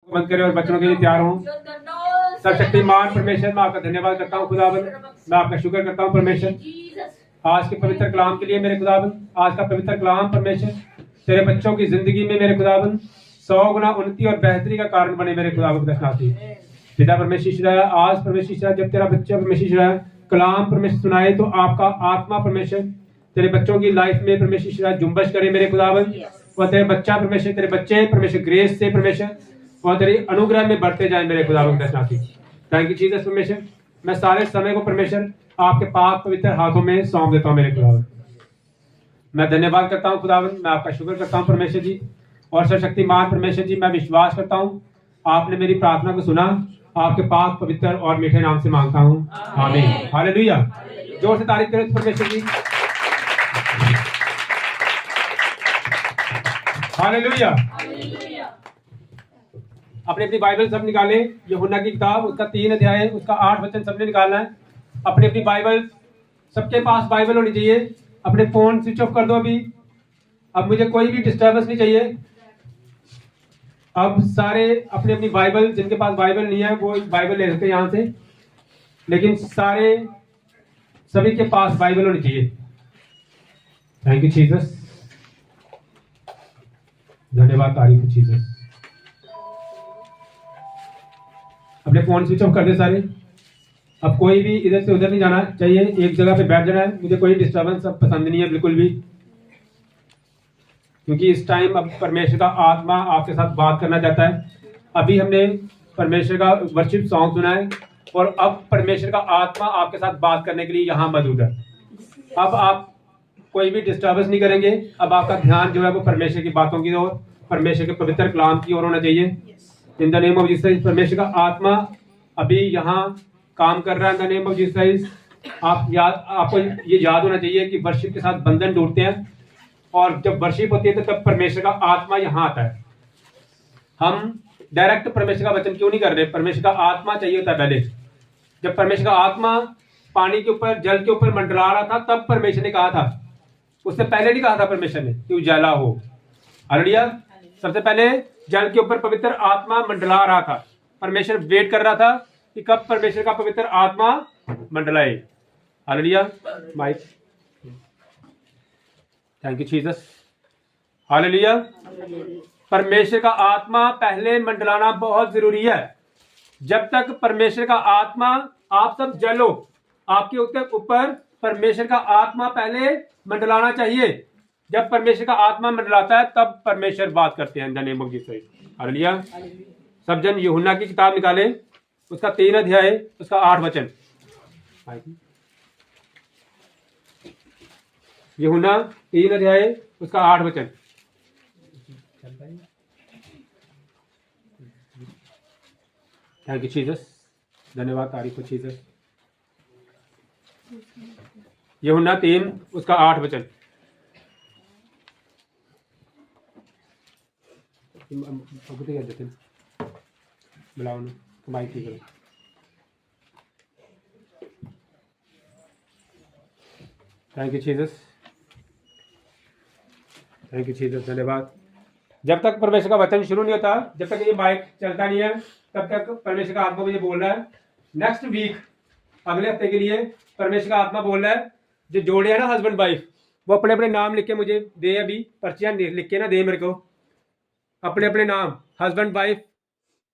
बंद करें और बच्चों के लिए तैयार हों। सर्वशक्तिमान परमेश्वर, मैं आपका धन्यवाद करता हूँ खुदाबंद, मैं आपका शुक्र करता हूँ परमेश्वर आज के पवित्र कलाम के लिए मेरे खुदाबंद। आज का पवित्र कलाम परमेश्वर तेरे बच्चों की जिंदगी में मेरे खुदाबंद 100 गुना उन्नति और बेहतरी का कारण बने मेरे खुदाबंद दर्शनार्थी। पिता परमेश्वर, आज परमेश्वर जब तेरा बच्चा परमेश्वर कलाम परमेश्वर सुनाए तो आपका आत्मा परमेश्वर तेरे बच्चों की लाइफ में परमेश्वर जुम्बश करे मेरे खुदाबंद, और तेरे बच्चा परमेश्वर तेरे बच्चे परमेश्वर ग्रेस से परमेश्वर और तेरी अनुग्रह में बढ़ते जाए मेरे खुदाबंद दर्शनार्थी। थैंक यू जीसस परमेश्वर, मैं सारे समय को परमेश्वर आपके पाक पवित्र हाथों में सौंप देता हूँ मेरे खुदावंद। मैं धन्यवाद करता हूँ खुदावंद, मैं आपका शुक्र करता हूँ परमेश्वर जी और सर्वशक्तिमान परमेश्वर जी। मैं विश्वास करता हूँ आपने मेरी प्रार्थना को सुना, आपके पाक पवित्र और मीठे नाम से मांगता हूँ, आमीन। हालेलुया। जोर से तारीफ करें परमेश्वर जी। हालेलुया। अपनी अपनी बाइबल सब निकालें, यूहन्ना की किताब उसका 3 अध्याय उसका 8 वचन सबने निकालना है। अपनी अपनी बाइबल, सबके पास बाइबल होनी चाहिए। अपने फोन स्विच ऑफ कर दो अभी, अब मुझे कोई भी डिस्टर्बेंस नहीं चाहिए। अब सारे अपनी अपनी बाइबल, जिनके पास बाइबल नहीं है वो बाइबल ले सकते हैं यहां से, लेकिन सारे सभी के पास बाइबल होनी चाहिए। थैंक यू जीसस, धन्यवाद, तारीफ जीसस। अपने फोन स्विच ऑफ कर दे सारे। अब कोई भी इधर से उधर नहीं जाना चाहिए, एक जगह पे बैठ जाना है। मुझे कोई डिस्टर्बेंस अब पसंद नहीं है बिल्कुल भी, क्योंकि इस टाइम अब परमेश्वर का आत्मा आपके साथ बात करना चाहता है। अभी हमने परमेश्वर का वर्शिप सॉन्ग सुना है और अब परमेश्वर का आत्मा आपके साथ बात करने के लिए यहाँ मौजूद है। अब आप कोई भी डिस्टर्बेंस नहीं करेंगे। अब आपका ध्यान जो है वो परमेश्वर की बातों की ओर, परमेश्वर के पवित्र कलाम की ओर होना चाहिए। इन द नेम ऑफ जीसस, परमेश्वर का आत्मा अभी यहाँ काम कर रहा है। इन द नेम ऑफ जीसस, आपको ये याद होना चाहिए कि वर्शिप के साथ बंधन टूटते हैं, और जब वर्शिप होती है तो तब परमेश्वर का आत्मा यहाँ आता है। हम डायरेक्ट परमेश्वर का वचन क्यों नहीं कर रहे? परमेश्वर का आत्मा चाहिए होता है पहले। जब परमेश्वर का आत्मा पानी के ऊपर, जल के ऊपर मंडरा रहा था, तब परमेश्वर ने कहा था। उससे पहले नहीं कहा था परमेश्वर ने कि उजाला हो। हालेलुया। सबसे पहले जल के ऊपर पवित्र आत्मा मंडला रहा था। परमेश्वर वेट कर रहा था कि कब परमेश्वर का पवित्र आत्मा मंडलाए। हालेलुया। माइक, थैंक यू जीसस। हालेलुया। परमेश्वर का आत्मा पहले मंडलाना बहुत जरूरी है। जब तक परमेश्वर का आत्मा, आप सब जलो, आपके ऊपर परमेश्वर का आत्मा पहले मंडलाना चाहिए। जब परमेश्वर का आत्मा मंडलाता है तब परमेश्वर बात करते हैं। इन the name of Jesus. Hallelujah. सब जन यूहन्ना की किताब निकाले, उसका 3 अध्याय उसका 8 वचन। यूहन्ना 3 अध्याय उसका 8 वचन। थैंक यू जीसस, धन्यवाद, तारीफ हो जीसस। यूहन्ना 3 उसका 8 वचन। बुलाओ ना, कमाई की करो। Thank you Jesus, thank you Jesus, धन्यवाद। जब तक परमेश्वर का वचन शुरू नहीं होता, जब तक ये माइक चलता नहीं है, तब तक परमेश्वर का आत्मा मुझे बोल रहा है। नेक्स्ट वीक, अगले हफ्ते के लिए परमेश्वर का आत्मा बोल रहा है, जो जोड़े हैं ना हस्बैंड वाइफ, वो अपने अपने नाम लिख के मुझे दे। अभी पर्चियां लिख के ना दे मेरे को, अपने अपने नाम, हस्बैंड वाइफ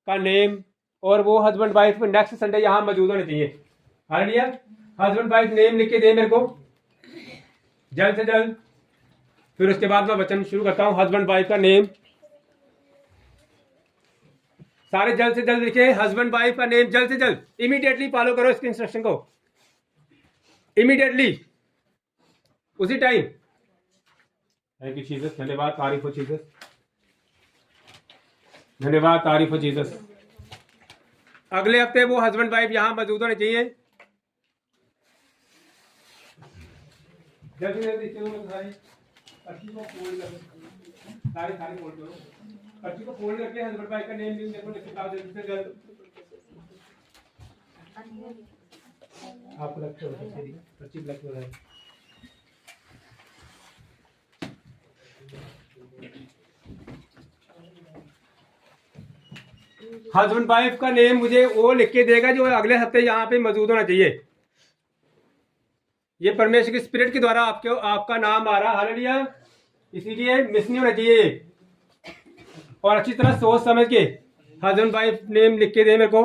का नेम, और वो हस्बैंड वाइफ नेक्स्ट संडे यहाँ मौजूद होने चाहिए। हालेलुया। हस्बैंड वाइफ नेम लिख के दे मेरे को जल्द से जल्द। फिर उसके बाद मैं वचन शुरू करता हूँ। हस्बैंड वाइफ का नेम सारे जल्द से जल्द लिखे। हस्बैंड वाइफ का नेम जल्द से जल्द, इमीडिएटली फॉलो करो इसके इंस्ट्रक्शन को, इमीडिएटली, उसी टाइम। थैंक यू जीसस, धन्यवाद, तारीफ हो जीसस, धन्यवाद, तारीफ हो जीसस। अगले हफ्ते वो हस्बैंड वाइफ यहां मौजूद होने चाहिए। जल्दी जल्दी पर्ची को फोल्ड करो, सारे फोल्ड करो, पर्ची को फोल्ड करके हस्बैंड वाइफ का नेम देखो, जल्दी से जल्द। आपको लगता है पर्ची ब्लैक हो रहा है। हस्बैंड वाइफ का नेम मुझे वो लिख के देगा जो अगले हफ्ते यहाँ पे मौजूद होना चाहिए। ये परमेश्वर की स्पिरिट के द्वारा आपका नाम आ रहा है, हालेलुया। इसीलिए मिस नहीं होना चाहिए। और अच्छी तरह सोच समझ के हस्बैंड वाइफ नेम लिख के दे मेरे को।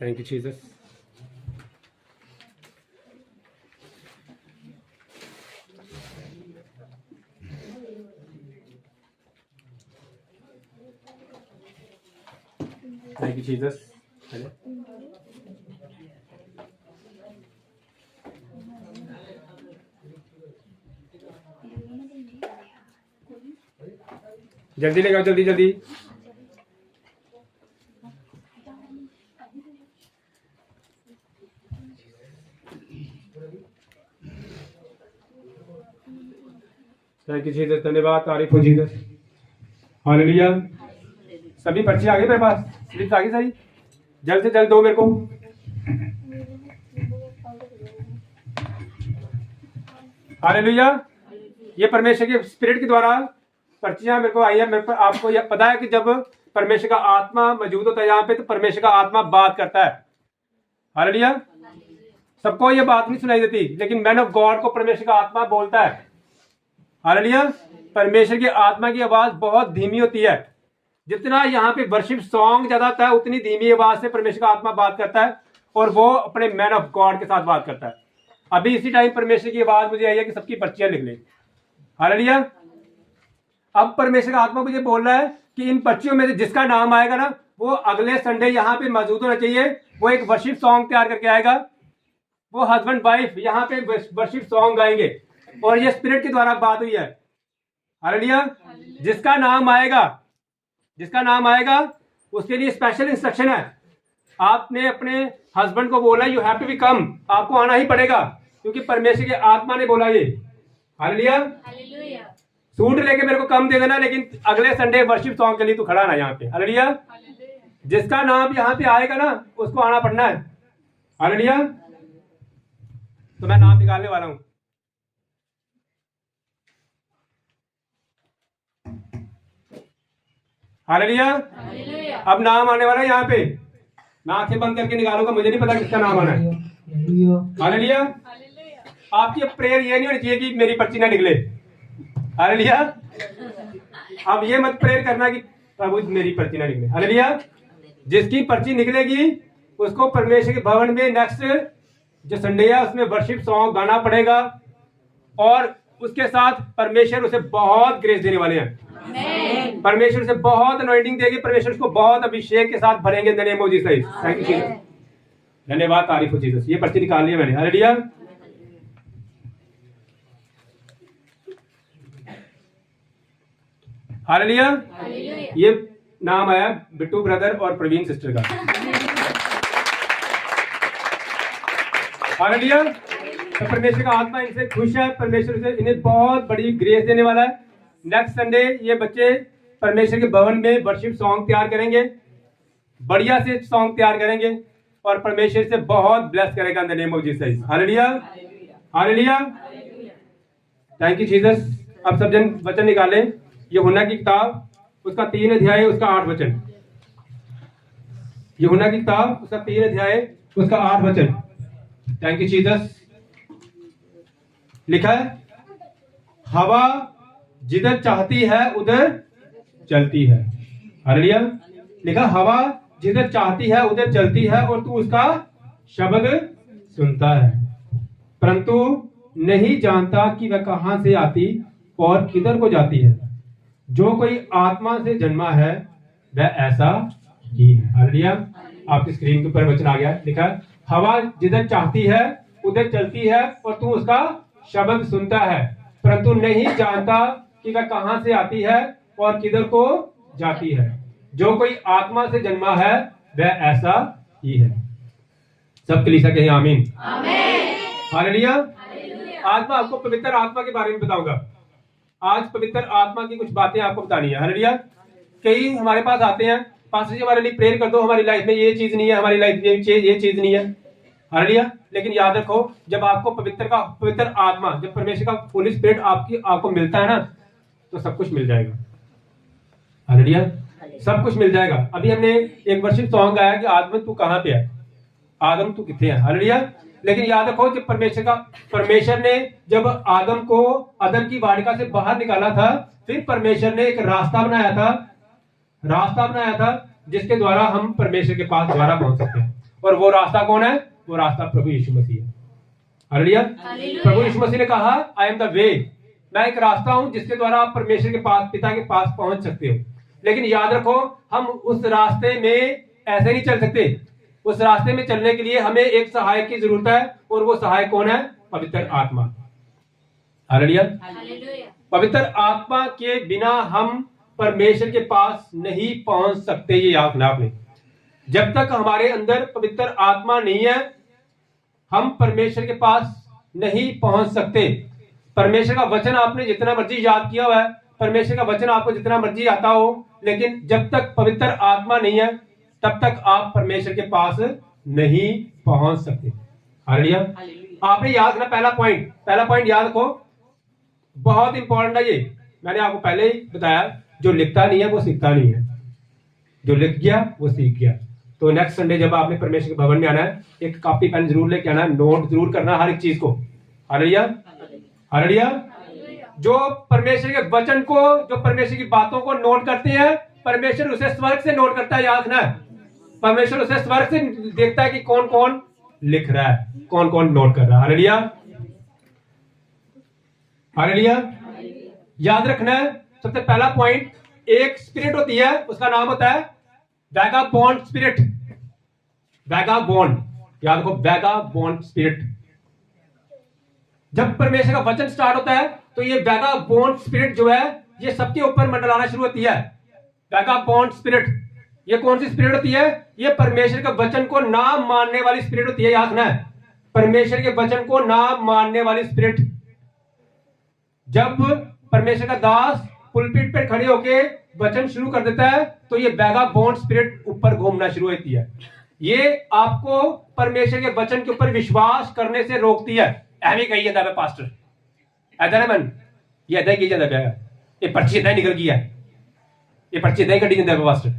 Thank you Jesus. Thank you Jesus. जल्दी लेगा, जल्दी जल्दी। थैंक यू जीसस, धन्यवाद, तारीफ हो जीसस, हालेलुया। सभी पर्ची आ गई मेरे पास, स्लिप्स आ गई सारी। जल्द से जल्द दो मेरे को। हालेलुया। ये परमेश्वर के स्पिरिट के द्वारा पर्चियां मेरे को आई है। मेरे को आपको यह पता है कि जब परमेश्वर का आत्मा मौजूद होता है यहाँ पे, तो परमेश्वर का आत्मा बात करता है। हालेलुया। सबको ये बात नहीं सुनाई देती, लेकिन मैन ऑफ गॉड को परमेश्वर का आत्मा बोलता है। हालेलुया। परमेश्वर की आत्मा की आवाज बहुत धीमी होती है। जितना यहाँ पे वर्शिप सॉन्ग ज्यादा होता है, उतनी धीमी आवाज से परमेश्वर का आत्मा बात करता है, और वो अपने मैन ऑफ गॉड के साथ बात करता है। अभी इसी टाइम परमेश्वर की आवाज मुझे आई है कि सबकी पर्चियां लिख ले। हालेलुया। अब परमेश्वर का आत्मा मुझे बोल रहा है कि इन पर्चियों में से जिसका नाम आएगा ना, वो अगले संडे यहाँ पे मौजूद होना चाहिए। वो एक वर्शिप सॉन्ग तैयार करके आएगा। वो हस्बैंड वाइफ यहाँ पे वर्शिप सॉन्ग गाएंगे, और ये स्पिरिट के द्वारा बात हुई है। हालेलुया। जिसका नाम आएगा उसके लिए स्पेशल इंस्ट्रक्शन है। आपने अपने हस्बैंड को बोला यू हैव टू बी कम, आपको आना ही पड़ेगा, क्योंकि परमेश्वर के आत्मा ने बोला ये। हालेलुया। सूट लेके मेरे को कम दे देना, लेकिन अगले संडे वर्शिप सॉन्ग के लिए तू खड़ा ना यहाँ पे। हालेलुया। जिसका नाम यहाँ पे आएगा ना, उसको आना पड़ना है। हालेलुया। तो मैं नाम निकालने वाला हूं। हालेलुया। अब नाम आने वाला है यहाँ पे। मैं आंखें बंद करके निकालूंगा, मुझे नहीं पता किसका नाम आना है। हालेलुया। आपकी प्रेयर ये नहीं होनी चाहिए कि मेरी पर्ची ना निकले। हालेलुया। अब ये मत प्रेयर करना कि प्रभु मेरी पर्ची ना निकले। हालेलुया। जिसकी पर्ची निकलेगी उसको परमेश्वर के भवन में नेक्स्ट जो संडे है उसमें वर्शिप सॉन्ग गाना पड़ेगा, और उसके साथ परमेश्वर उसे बहुत ग्रेस देने वाले हैं। परमेश्वर से बहुत अनॉइंटिंग देगी। परमेश्वर उसको बहुत अभिषेक के साथ भरेंगे इन the name of Jesus. Thank you Jesus, धन्यवाद, तारीफ हो जीसस। ये पर्ची निकाल लिया मैंने। हालेलुया। हालेलुया। ये नाम आया बिट्टू ब्रदर और प्रवीण सिस्टर का। हालेलुया। तो परमेश्वर का आत्मा इनसे खुश है। परमेश्वर से इन्हें बहुत बड़ी ग्रेस देने वाला है। नेक्स्ट संडे ये बच्चे परमेश्वर के भवन में वर्शिप सॉन्ग तैयार करेंगे, बढ़िया से सॉन्ग तैयार करेंगे, और परमेश्वर से बहुत ब्लेस करेगा इन the name of Jesus. Hallelujah. Hallelujah. Thank you Jesus. अब सब जन वचन निकालें। यूहन्ना की किताब उसका 3 अध्याय उसका 8 वचन। यूहन्ना की किताब उसका 3 अध्याय उसका 8 वचन। Thank you Jesus. लिखा है, हवा जिधर चाहती है उधर चलती है। हालेलुया। लिखा, हवा जिधर चाहती है उधर चलती है, और तू उसका शब्द सुनता है, परंतु नहीं जानता कि वह कहां से आती और किधर को जाती है। जो कोई आत्मा से जन्मा है वह ऐसा ही है। हालेलुया। आपकी स्क्रीन के ऊपर वचन आ गया। लिखा, हवा जिधर चाहती है उधर चलती है, और तू उसका शब्द सुनता है, परंतु नहीं जानता कि वह कहां से आती है और किधर को जाती है। जो कोई आत्मा से जन्मा है वह ऐसा ही है। सब कलीसिया कहें आमीन। हालेलुया। आज मैं आपको पवित्र आत्मा के बारे में बताऊंगा। आज पवित्र आत्मा की कुछ बातें आपको बतानी है। हालेलुया। कई हमारे पास आते हैं, पास्टर जी हमारे लिए प्रेयर कर दो, हमारी लाइफ में ये चीज नहीं है, हमारी लाइफ में ये चीज नहीं है। हालेलुया। लेकिन याद रखो, जब आपको पवित्र आत्मा, जब परमेश्वर का होली स्पिरिट आपको मिलता है ना, तो सब कुछ मिल जाएगा। हालेलुया, सब कुछ मिल जाएगा। अभी हमने एक वर्शिप सॉन्ग गाया कि आदम तू कहां पे है, आदम तू किथे है। हालेलुया। लेकिन याद रखो, जब परमेश्वर ने जब आदम को अदन की वाटिका से बाहर निकाला था, फिर परमेश्वर ने एक रास्ता बनाया था जिसके द्वारा हम परमेश्वर के पास द्वारा पहुंच सकते हैं। और वो रास्ता कौन है? वो रास्ता प्रभु यीशु मसीह है। हालेलुया। प्रभु यीशु मसीह ने कहा, आई एम द वे, मैं एक रास्ता हूं जिसके द्वारा आप परमेश्वर के पास, पिता के पास पहुंच सकते हो। लेकिन याद रखो, हम उस रास्ते में ऐसे नहीं चल सकते। उस रास्ते में चलने के लिए हमें एक सहायक की जरूरत है, और वो सहायक कौन है? पवित्र आत्मा। हालेलुया। पवित्र आत्मा के बिना हम परमेश्वर के पास नहीं पहुंच सकते। ये याद रखना आपने। जब तक हमारे अंदर पवित्र आत्मा नहीं है, हम परमेश्वर के पास नहीं पहुंच सकते। परमेश्वर का वचन आपने जितना मर्जी याद किया हुआ है, परमेश्वर का वचन आपको जितना मर्जी आता हो, लेकिन जब तक पवित्र आत्मा नहीं है, तब तक आप परमेश्वर के पास नहीं पहुंच सकते। हालेलुया। आपने याद रखना, पहला पॉइंट याद रखो, बहुत इंपॉर्टेंट है ये। मैंने आपको पहले ही बताया, जो लिखता नहीं है वो सीखता नहीं है, जो लिख गया वो सीख गया। तो नेक्स्ट संडे जब आपने परमेश्वर के भवन में आना है, एक कॉपी पेन जरूर लेके आना, नोट जरूर करना हर एक चीज को। हालेलुया। हालेलुया। जो परमेश्वर के वचन को, जो परमेश्वर की बातों को नोट करते हैं, परमेश्वर उसे स्वर्ग से नोट करता है। याद रखना, परमेश्वर उसे स्वर्ग से देखता है कि कौन कौन लिख रहा है, कौन कौन नोट कर रहा है। हालेलुया। हालेलुया। याद रखना है, सबसे पहला पॉइंट, एक स्पिरिट होती है, उसका नाम होता है वैगाबॉन्ड स्पिरिट। वैगाबॉन्ड, याद रखो, वैगाबॉन्ड स्पिरिट। जब परमेश्वर का वचन स्टार्ट होता है, तो ये वैगाबॉन्ड स्पिरिट जो है, ये सबके ऊपर मंडलाना शुरू होती है। वैगाबॉन्ड स्पिरिट, ये कौन सी स्पिरिट होती है? ये परमेश्वर के वचन को ना मानने वाली स्पिरिट होती है। याद रखना है, परमेश्वर के वचन को ना मानने वाली स्पिरिट। जब परमेश्वर का दास पुलपिट पर खड़े होके वचन शुरू कर देता है, तो ये वैगाबॉन्ड स्पिरिट ऊपर घूमना शुरू होती है। ये आपको परमेश्वर के वचन के ऊपर विश्वास करने से रोकती है। एवं कही जाता है पास्टर, ऐसा ना मन, ये ऐसा ही कही जाता है, ये पर्ची ऐसा निकल गया, ये पर्ची ऐसा ही कटी जाता है पास्टर।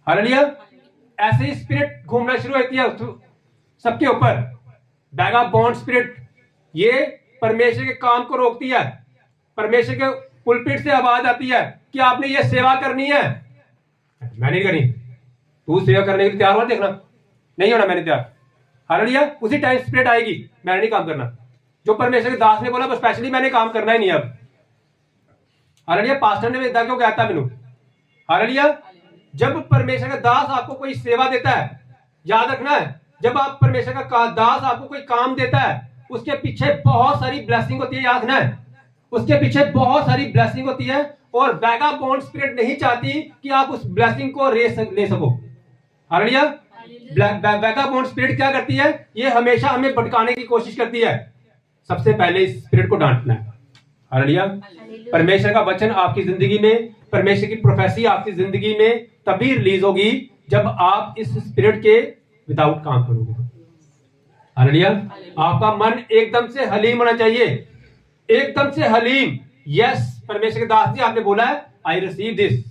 हालेलुया। ऐसे ही स्पिरिट घूमना शुरू होती है सबके ऊपर। वैगाबॉन्ड स्पिरिट, ये परमेश्वर के काम को रोकती है। परमेश्वर के पुलपिट से आवाज आती है कि आपने ये सेवा करनी है, मैं नहीं करनी, तू सेवा करने के लिए तैयार हो, देखना नहीं होना मैंने तैयार। हालेलुया। उसी टाइम स्पिरिट आएगी, मैंने नहीं काम करना। जो परमेश्वर के दास ने बोला, स्पेशली मैंने काम करना ही नहीं अब। हालेलुया। पास्टर ने इतना क्यों कहता मैनू? हालेलुया। जब परमेश्वर का दास आपको कोई सेवा देता है, याद रखना है, जब आप परमेश्वर का दास आपको कोई काम देता है, उसके पीछे बहुत सारी ब्लेसिंग होती है। याद रखना है, उसके पीछे बहुत सारी ब्लेसिंग होती है, और वैगाबॉन्ड स्पिरिट नहीं चाहती कि आप उस ब्लेसिंग को ले सको। हालेलुया। वैगाबॉन्ड स्पिरिट क्या करती है? ये हमेशा हमें भटकाने की कोशिश करती है। सबसे पहले इस स्पिरिट को डांटना है। हालेलुया। परमेश्वर का वचन आपकी जिंदगी में, परमेश्वर की प्रोफेसी आपकी जिंदगी में तभी रिलीज होगी जब आप इस स्पिरिट के विदाउट काम करोगे। हालेलुया। आपका मन एकदम से हलीम होना चाहिए, एकदम से हलीम। यस, परमेश्वर के दास जी, आपने बोला है, आई रिसीव दिस,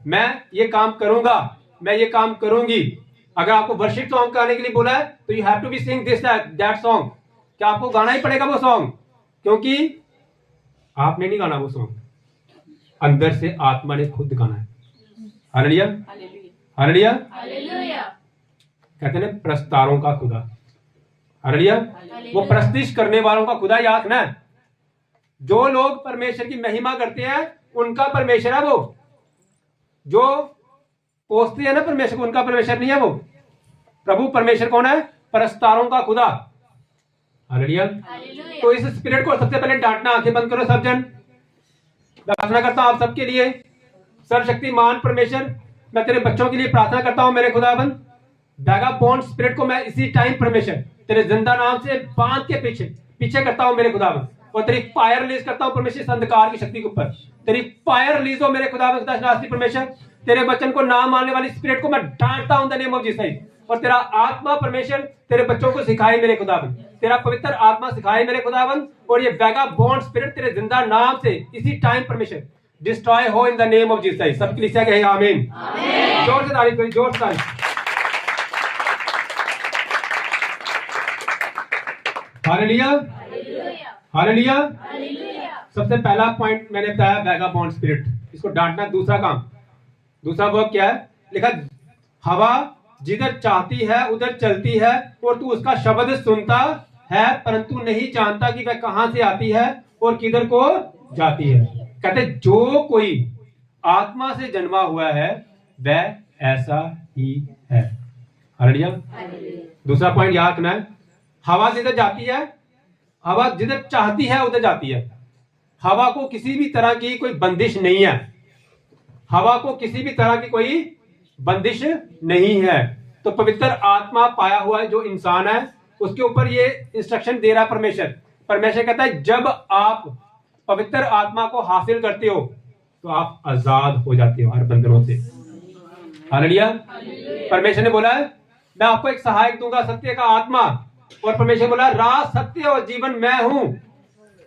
मैं ये काम करूंगा, मैं ये काम करूंगी। अगर आपको वर्शिप सॉन्ग गाने के लिए बोला है, तो you have to be sing this that song. क्या आपको गाना ही पड़ेगा वो सॉन्ग? क्योंकि आपने नहीं गाना वो सॉन्ग, अंदर से आत्मा ने खुद गाना है। हालेलुया। हालेलुया। कहते हैं प्रस्तारों का खुदा। हालेलुया। वो प्रस्तिश करने वालों का खुदा। याद रखना है, जो लोग परमेश्वर की महिमा करते हैं, उनका परमेश्वर है वो। जो पोसते हैं ना परमेश्वर को, उनका परमेश्वर नहीं है वो। प्रभु परमेश्वर कौन है? परस्तारों का खुदा। हालेलुया। तो इस स्पिरिट को सबसे पहले डांटना। आंखें बंद करो सब जन। प्रार्थना करता हूं आप सबके लिए। सर्वशक्तिमान परमेश्वर, मैं तेरे बच्चों के लिए प्रार्थना करता हूं मेरे खुदाबंद। वैगाबॉन्ड स्पिरिट को मैं इसी टाइम परमेश्वर तेरे जिंदा नाम से बांध के पीछे करता हूं मेरे खुदाबंद, और तेरी फायर रिलीज करता हूं परमेश्वर इस अंधकार की शक्ति के ऊपर। तेरी फायर रिलीज हो मेरे खुदाबंद परमेश्वर। तेरे वचन को ना मानने वाली स्पिरिट को मैं डांटता हूं द नेम ऑफ जीसस। और तेरा आत्मा परमेश्वर तेरे बच्चों को सिखाए मेरे खुदाबंद, तेरा पवित्र आत्मा सिखाए मेरे खुदाबंद। और ये वेगा बॉन्ड स्पिरिट तेरे जिंदा नाम से इसी टाइम परमेश्वर डिस्ट्रॉय हो इन द नेम ऑफ जीसस। सबके लिए कहे आमीन। जोर से तारीफ करें, जोर से तारीफ। Hallelujah, hallelujah. सबसे पहला पॉइंट मैंने बताया वेगा बॉन्ड स्पिरिट, इसको डांटना। दूसरा काम, दूसरा वर्क क्या है? लिखा हवा जिधर चाहती है उधर चलती है और तू उसका शब्द सुनता है परंतु नहीं जानता कि वह कहां से आती है और किधर को जाती है। कहते जो कोई आत्मा से जन्मा हुआ है वह ऐसा ही है। हालेलुया। दूसरा पॉइंट याद रखना है, हवा जिधर जाती है, हवा जिधर चाहती है उधर जाती है। हवा को किसी भी तरह की कोई बंदिश नहीं है, हवा को किसी भी तरह की कोई बंदिश नहीं है। तो पवित्र आत्मा पाया हुआ है जो इंसान है उसके ऊपर ये इंस्ट्रक्शन दे रहा है परमेश्वर। परमेश्वर कहता है जब आप पवित्र आत्मा को हासिल करते हो तो आप आजाद हो जाते हो हर बंधनों से। हालेलुया। परमेश्वर ने बोला है मैं आपको एक सहायक दूंगा, सत्य का आत्मा। और परमेश्वर ने बोला राह सत्य और जीवन मैं हूं।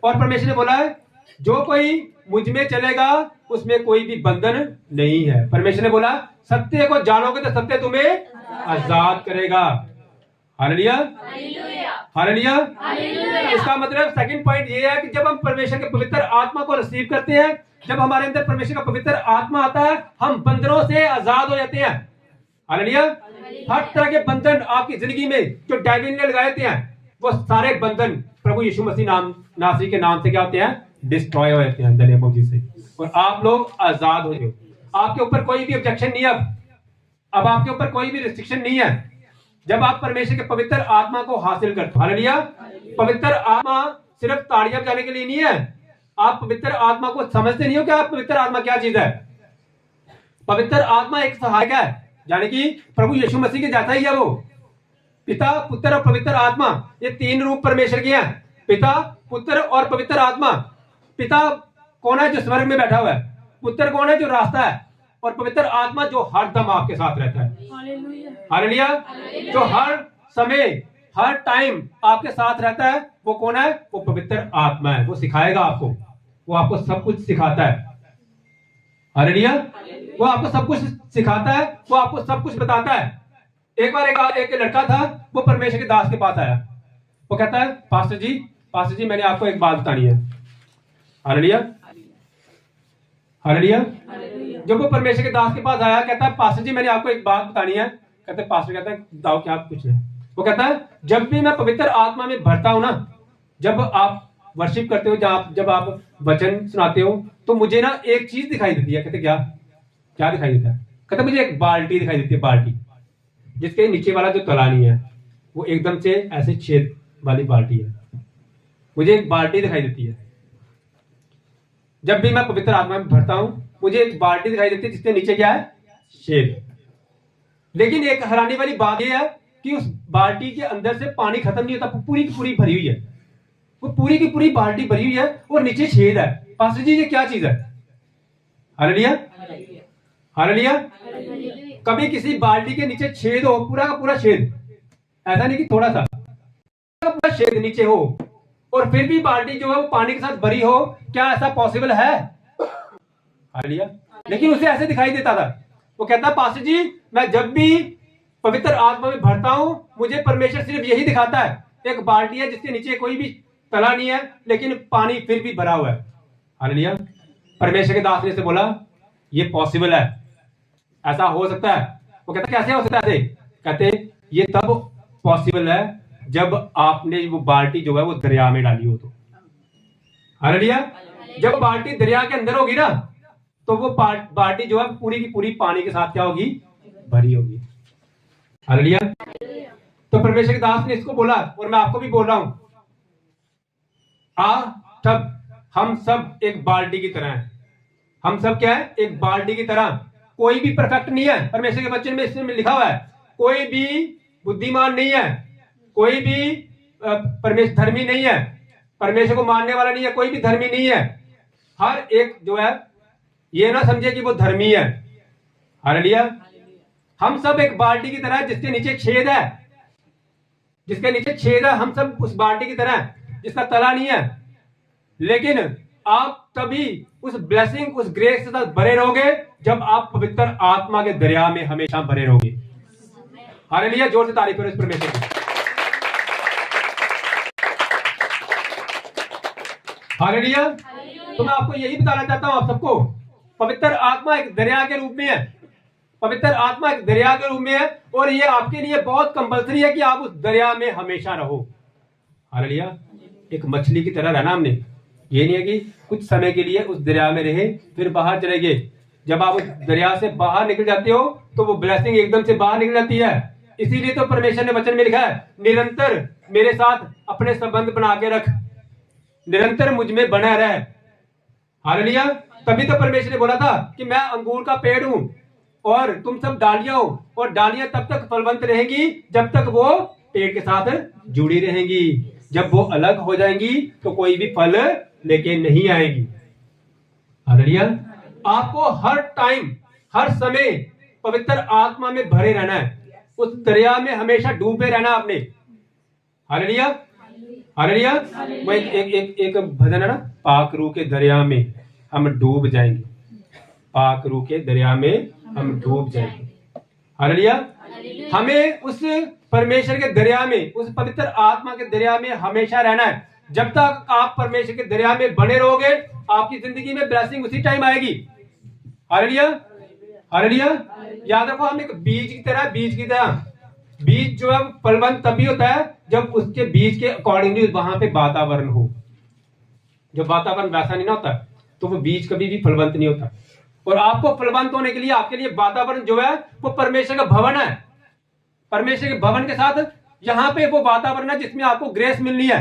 और परमेश्वर ने बोला है जो कोई मुझ में चलेगा उसमें कोई भी बंधन नहीं है। परमेश्वर ने बोला सत्य को जानोगे तो सत्य तुम्हें आजाद करेगा। Hallelujah, hallelujah. इसका मतलब सेकंड पॉइंट ये है कि जब हम परमेश्वर के पवित्र आत्मा को रिसीव करते हैं, जब हमारे अंदर परमेश्वर का पवित्र आत्मा आता है, हम बंधनों से आजाद हो जाते हैं। हालेलुया। हर तरह के बंधन आपकी जिंदगी में जो डेविल ने लगाए थे वो सारे बंधन प्रभु यीशु मसीह नासरी के नाम से क्या होते हैं? डिस्ट्रॉय हो जाते हैं द नेम ऑफ जीसस। और आप लोग आजाद हो जाओ। आपके ऊपर कोई भी ऑब्जेक्शन नहीं है। अब आपके ऊपर कोई भी रिस्ट्रिक्शन नहीं है जब आप परमेश्वर के पवित्र आत्मा को हासिल करते हो। हालेलुया। पवित्र आत्मा सिर्फ ताड़ियां बजाने के लिए नहीं है। आप पवित्र आत्मा को समझते नहीं हो कि आप पवित्र आत्मा क्या चीज है। पवित्र आत्मा एक सहायक है, यानी कि प्रभु यीशु मसीह के जैसा ही है। वो पिता, पुत्र और पवित्र आत्मा, ये तीन रूप परमेश्वर के हैं, पिता, पुत्र और पवित्र आत्मा। पिता कौन है? जो स्वर्ग में बैठा हुआ है। पुत्र कौन है? जो रास्ता है। और पवित्र आत्मा जो हरदम आपके साथ रहता है। हालेलुया। जो हर समय हर टाइम आपके साथ रहता है वो कौन है? वो पवित्र आत्मा है। वो सिखाएगा आपको, वो आपको सब कुछ सिखाता है। हालेलुया। वो आपको सब कुछ सिखाता है, वो आपको सब कुछ बताता है। एक बार एक लड़का था, वो परमेश्वर के दास के पास आया। वो कहता है पास्टर जी मैंने आपको एक बात बतानी है। Hallelujah, hallelujah. जब वो परमेश्वर के दास के पास आया, कहता है पास्टर जी मैंने आपको एक बात बतानी है। कहते हैं पास्टर, कहता है बताओ क्या कुछ है। वो कहता है जब भी मैं पवित्र आत्मा में भरता हूं ना, जब आप वर्शिप करते हो, जब आप वचन सुनाते हो, तो मुझे ना एक चीज दिखाई देती है। कहते क्या दिखाई देता है? कहते मुझे एक बाल्टी दिखाई देती है, बाल्टी जिसके नीचे वाला जो तला नहीं है वो एकदम से ऐसे छेद वाली बाल्टी है। मुझे एक बाल्टी दिखाई देती है। जब भी मैं पवित्र आत्मा में भरता हूं मुझे एक बाल्टी दिखाई देती है जिसके नीचे क्या है? छेद। लेकिन एक हैरानी वाली बात यह है कि उस बाल्टी के अंदर से पानी खत्म नहीं होता, पूरी की पूरी भरी हुई है। वो पूरी की पूरी बाल्टी भरी हुई है और नीचे छेद है। पास्टर जी ये क्या चीज है? Hallelujah, hallelujah. कभी किसी बाल्टी के नीचे छेद हो, पूरा का पूरा छेद, ऐसा नहीं कि थोड़ा सा, पूरा छेद नीचे हो, और फिर भी बाल्टी जो है वो पानी के साथ भरी हो? क्या ऐसा पॉसिबल है? हालेलुया। लेकिन उसे ऐसे दिखाई देता था। वो कहता पास्टर जी मैं जब भी पवित्र आत्मा में भरता हूं मुझे परमेश्वर सिर्फ यही दिखाता है, एक बाल्टी है जिसके नीचे कोई भी तला नहीं है लेकिन पानी फिर भी भरा हुआ है। हालेलुया। परमेश्वर के दास ने से बोला ये पॉसिबल है, ऐसा हो सकता है। वो कहता कैसे हो सकता है ऐसे? कहते ये तब पॉसिबल है जब आपने वो बाल्टी जो है वो दरिया में डाली हो तो। हालेलुया। जब बाल्टी दरिया के अंदर होगी ना तो वो बाल्टी जो है पूरी की पूरी पानी के साथ क्या होगी? भरी होगी। हालेलुया। तो परमेश्वर के दास ने इसको बोला और मैं आपको भी बोल रहा हूं, तब हम सब एक बाल्टी की तरह हैं। हम सब क्या है? एक बाल्टी की तरह। कोई भी परफेक्ट नहीं है। परमेश्वर के वचन में इसमें लिखा हुआ है कोई भी बुद्धिमान नहीं है, कोई भी परमेश्वर धर्मी नहीं है, परमेश्वर को मानने वाला नहीं है, कोई भी धर्मी नहीं है। हर एक जो है ये ना समझे कि वो धर्मी है, हालेलुया। हम सब एक बाल्टी की तरह जिसके नीचे छेद है, जिसके नीचे छेद है, हम सब उस बाल्टी की तरह जिसका तला नहीं है। लेकिन आप तभी उस ब्लेसिंग, उस ग्रेस के साथ भरे रहोगे जब आप पवित्र आत्मा के दरिया में हमेशा भरे रहोगे। हालेलुया। जोर से तारीफ करो इस परमेश्वर की। हालेलुया। तो मैं आपको यही बताना चाहता हूं आप सबको, पवित्र आत्मा एक दरिया के रूप में है। पवित्र आत्मा एक दरिया के रूप में है और ये आपके लिए बहुत कंपल्सरी है कि आप उस दरिया में हमेशा रहो। हालेलुया। एक मछली की तरह रहना हमने, ये नहीं है कि कुछ समय के लिए उस दरिया में रहे फिर बाहर चले गए। जब आप उस दरिया से बाहर निकल जाते हो तो वो ब्लेसिंग एकदम से बाहर निकल जाती है। इसीलिए तो परमेश्वर ने वचन में लिखा है, निरंतर मेरे साथ अपने संबंध बना के रख, निरंतर मुझ में बना रह। हालेलुया। तभी तो परमेश्वर ने बोला था कि मैं अंगूर का पेड़ हूं और तुम सब डालियां हो, और डालियां तब तक फलवंत रहेंगी जब तक वो पेड़ के साथ जुड़ी रहेंगी। जब वो अलग हो जाएंगी तो कोई भी फल लेके नहीं आएगी। हालेलुया। आपको हर टाइम, हर समय पवित्र आत्मा में भरे रहना है, उस दरिया में हमेशा डूबे रहना आपने। हालेलुया। हालेलुया। वो एक भजन है ना, पाक रूह के दरिया में हम डूब जाएंगे, पाक रूह के दरिया में हम डूब जाएंगे। हालेलुया। हमें उस परमेश्वर के दरिया में, उस पवित्र आत्मा के दरिया में हमेशा रहना है। जब तक आप परमेश्वर के दरिया में बने रहोगे आपकी जिंदगी में ब्लेसिंग उसी टाइम आएगी। हालेलुया। हालेलुया। याद रखो, हम एक बीज की तरह, बीज की तरह, बीज जो है फलवंत तभी होता है जब उसके बीज के अकॉर्डिंगली वहां पे वातावरण हो। जब वातावरण वैसा नहीं ना होता तो वो बीज कभी भी फलवंत नहीं होता। और आपको फलवंत होने के लिए आपके लिए वातावरण जो है वो परमेश्वर का भवन है। परमेश्वर के भवन के साथ यहाँ पे वो वातावरण है जिसमें आपको ग्रेस मिलनी है,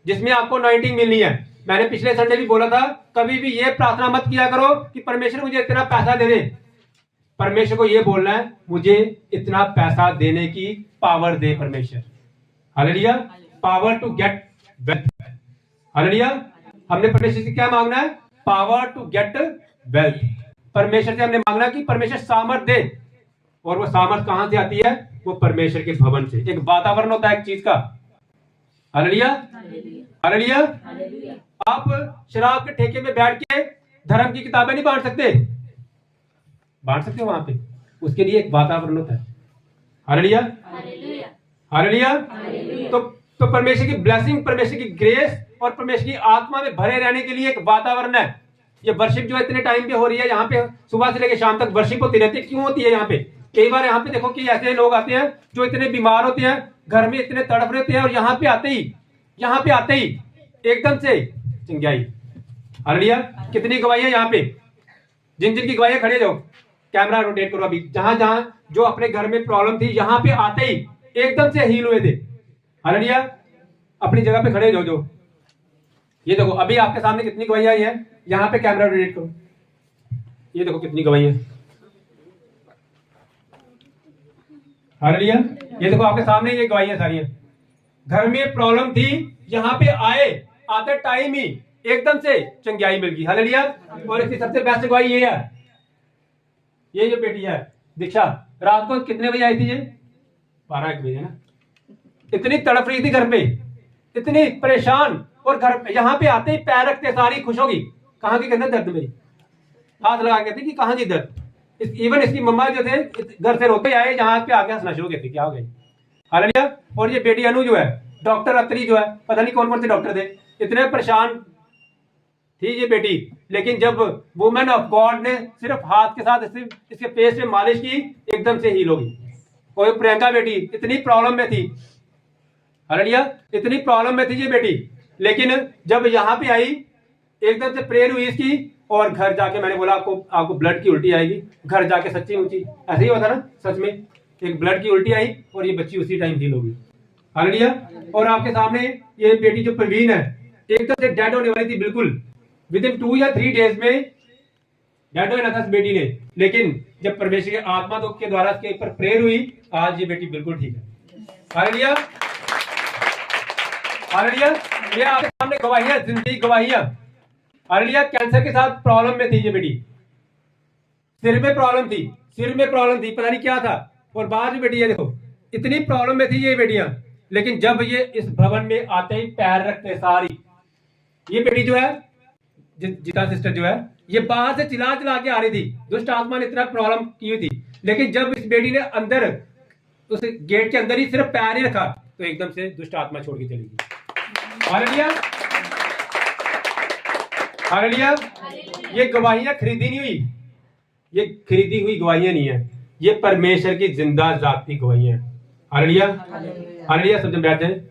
जिसमें आपको अनॉइंटिंग मिलनी है। मैंने पिछले संडे भी बोला था, कभी भी ये प्रार्थना मत किया करो कि परमेश्वर मुझे इतना पैसा दे दे। परमेश्वर को ये बोलना है, मुझे इतना पैसा देने की पावर दे परमेश्वर। Hallelujah. Power to get wealth. Hallelujah. हमने परमेश्वर से क्या मांगना है? Power to get wealth. परमेश्वर से हमने मांगना कि परमेश्वर सामर्थ दे, और वो सामर्थ कहां से आती है? वो परमेश्वर के भवन से। एक वातावरण होता है एक चीज का। हालेलुया। हालेलुया। आप शराब के ठेके में बैठ के धर्म की किताबें नहीं बांट सकते, बांट सकते हो वहां पे, उसके लिए एक वातावरण होता है। हालेलुया। हालेलुया। तो परमेश्वर की ब्लेसिंग, परमेश्वर की ग्रेस और परमेश्वर की आत्मा में भरे रहने के लिए एक वातावरण है। ये वर्शिप जो इतने टाइम पे हो रही है, यहाँ पे सुबह से लेकर शाम तक वर्शिप होती रहती है। क्यों होती है यहाँ पे? कई बार यहाँ पे देखो कि ऐसे लोग आते हैं जो इतने बीमार होते हैं, घर में इतने तड़प रहते हैं, और यहाँ पे आते ही एकदम से चंगाई। हालेलुया। कितनी गवाहियां यहाँ पे, जिन जिनकी गवाहियां खड़े जाओ, कैमरा रोटेट करो अभी, जहां जहां जो अपने घर में प्रॉब्लम थी यहाँ पे आते ही एकदम से हील हुए थे। हालेलुया। अपनी जगह पे खड़े जाओ। जो ये देखो अभी आपके सामने कितनी गवाहियां आई हैं, यहाँ पे कैमरा रोटेट करो, ये देखो कितनी गवाहियां। हालेलुया। ये देखो आपके सामने ये गवाहियां सारी हैं। घर में प्रॉब्लम थी, यहाँ पे आते टाइम ही एकदम से चंगाई मिल गई। हालेलुया। और इसकी सबसे बेस्ट गवाही ये है, ये जो बेटी है दीक्षा, रात को कितने बजे आई थी? ये 12-1 बजे ना। इतनी तड़प रही थी घर पे, इतनी परेशान, और घर यहाँ पे आते ही पैर रखते सारी खुश होगी। कहाँ की कहना दर्द मेरी, हाथ लगा कहती कि कहाँ की दर्द। इवन इसकी मम्मा जो थे घर से रोते आए, यहाँ पे आके हंसना शुरू कहती क्या हो गई। हालेलुया। और ये बेटी अनु जो है, डॉक्टर अत्री जो है, पता नहीं कौन कौन से डॉक्टर थे, इतने परेशान थी ये बेटी, लेकिन जब वुमेन ऑफ गॉड ने सिर्फ हाथ के साथ इसके फेस पे मालिश की, एकदम से हील हो गई। और प्रियंका बेटी इतनी प्रॉब्लम में थी, हालेलुया, इतनी प्रॉब्लम में थी ये बेटी, लेकिन जब यहाँ पे आई एकदम से प्रेयर हुई इसकी, और घर जाके मैंने बोला आपको ब्लड की उल्टी आएगी। घर जाके सच्ची मुच्ची ऐसे ही होता ना, सच में एक ब्लड की उल्टी आई और ये बच्ची उसी टाइम हील हो गई। हालेलुया। और आपके सामने ये बेटी जो प्रवीण है, एकदम से डेड होने वाली थी, बिल्कुल विद इन 2 या 3 डेज में डेड होना था इस बेटी ने, लेकिन जब परमेश्वर के आत्मा के द्वारा इसके ऊपर प्रेयर हुई, आज ये बेटी बिल्कुल ठीक है। हालेलुया। हालेलुया। ये आपके सामने गवाहियां, जिंदगी गवाहियां। हालेलुया। कैंसर के साथ प्रॉब्लम में थी ये बेटी, सिर में प्रॉब्लम थी, सिर में प्रॉब्लम थी, पता नहीं क्या था, और बाहर भी बेटी है देखो इतनी प्रॉब्लम में थी ये बेटियां, लेकिन जब ये इस भवन में आते ही पैर रखते सारी, ये बेटी जो है जीता सिस्टर जो है, ये बाहर से चिल्ला चिल्ला के आ रही थी, दुष्ट आत्मा ने इतना प्रॉब्लम की हुई थी, लेकिन जब इस बेटी ने अंदर उस गेट के अंदर ही सिर्फ पैर ही रखा तो एकदम से दुष्ट आत्मा छोड़ के चली गई। Hallelujah, hallelujah. ये गवाहियां खरीदी नहीं हुई, ये खरीदी हुई गवाहियां नहीं है, ये परमेश्वर की जिंदा जागती गवाहियां हैं। Hallelujah, hallelujah. सब जन बैठते हैं।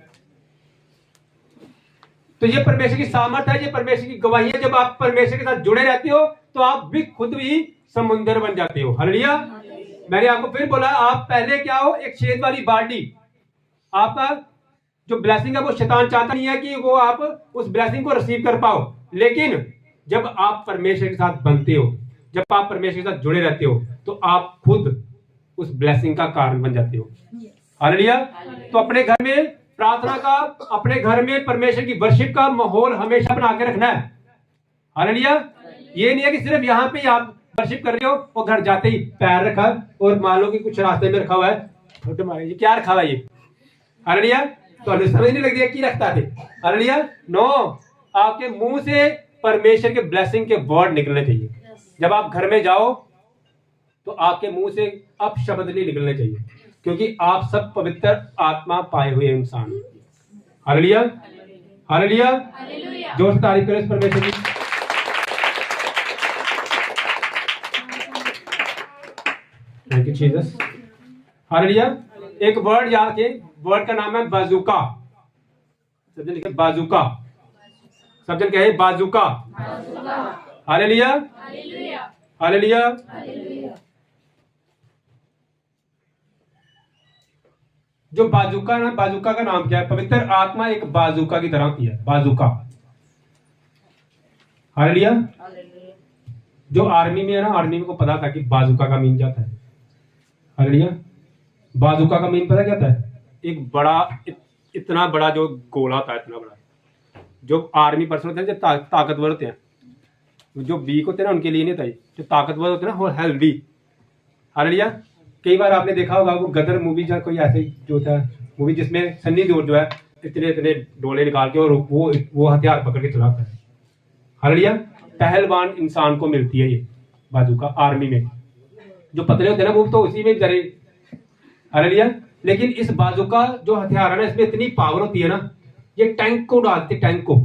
तो ये परमेश्वर की सामर्थ है, ये परमेश्वर की गवाहियां। जब आप परमेश्वर के साथ जुड़े रहते हो तो आप भी खुद भी समुद्र बन जाते हो। हालेलुया। मैंने आपको फिर बोला, आप पहले क्या हो, एक छेद वाली बाल्टी। आपका जो ब्लेसिंग है वो शैतान चाहता नहीं है कि वो आप उस ब्लेसिंग को रिसीव कर पाओ, लेकिन जब आप परमेश्वर के साथ बनते हो, जब आप परमेश्वर के साथ जुड़े रहते हो तो आप खुद उस ब्लेसिंग का कारण बन जाते हो। हालेलुया। तो अपने घर में प्रार्थना का, अपने घर में परमेश्वर की वर्शिप का माहौल हमेशा बना के रखना है। हालेलुया। ये नहीं है कि सिर्फ यहाँ पे आप वर्शिप कर रहे हो और घर जाते ही पैर रखा और मान लो कि कुछ रास्ते में रखा हुआ है, ये क्या रखा हुआ है ये। हालेलुया। तो समझ नहीं लगती है कि रखता थे। हालेलुया। नो, आपके मुंह से परमेश्वर के ब्लेसिंग के वर्ड निकलने चाहिए। जब आप घर में जाओ तो आपके मुंह से अपशब्द नहीं निकलने चाहिए, क्योंकि आप सब पवित्र आत्मा पाए हुए इंसान। Hallelujah, hallelujah. जोर से तारीफ करें इस परमेश्वर की। Thank you Jesus. हालेलुया। एक वर्ड याद रखें, वर्ड का नाम है बाजूका। सब जन लिखे बाजूका, सब जन कहे बाजूका। Hallelujah, hallelujah. जो बाजूका ना, बाजूका का नाम क्या है? पवित्र आत्मा एक बाजूका की तरह होती है, बाजूका। हालेलुया। जो आर्मी में है ना, आर्मी में को पता था कि बाजूका का मीन क्या था। हालेलुया। बाजूका का मीन पता क्या था? एक बड़ा इतना बड़ा जो गोला होता है, इतना बड़ा। जो आर्मी पर्सन होते हैं, जो ताकतवर होते हैं, जो वीक होते हैं ना उनके लिए नहीं था, जो ताकतवर होते हैं ना वो हेल्दी। हालेलुया। कई बार आपने देखा होगा वो गदर मूवी, या कोई ऐसे जो था मूवी जिसमें सन्नी देओल जो है इतने इतने डोले निकाल के और वो हथियार पकड़ के चलाता है। हालेलुया। पहलवान इंसान को मिलती है ये बाजूका आर्मी में। जो पतले होते हैं ना वो तो उसी में बेचारे। हालेलुया। लेकिन इस बाजूका जो हथियार है ना, इसमें इतनी पावर होती है ना, ये टैंक को उड़ाते, टैंक को।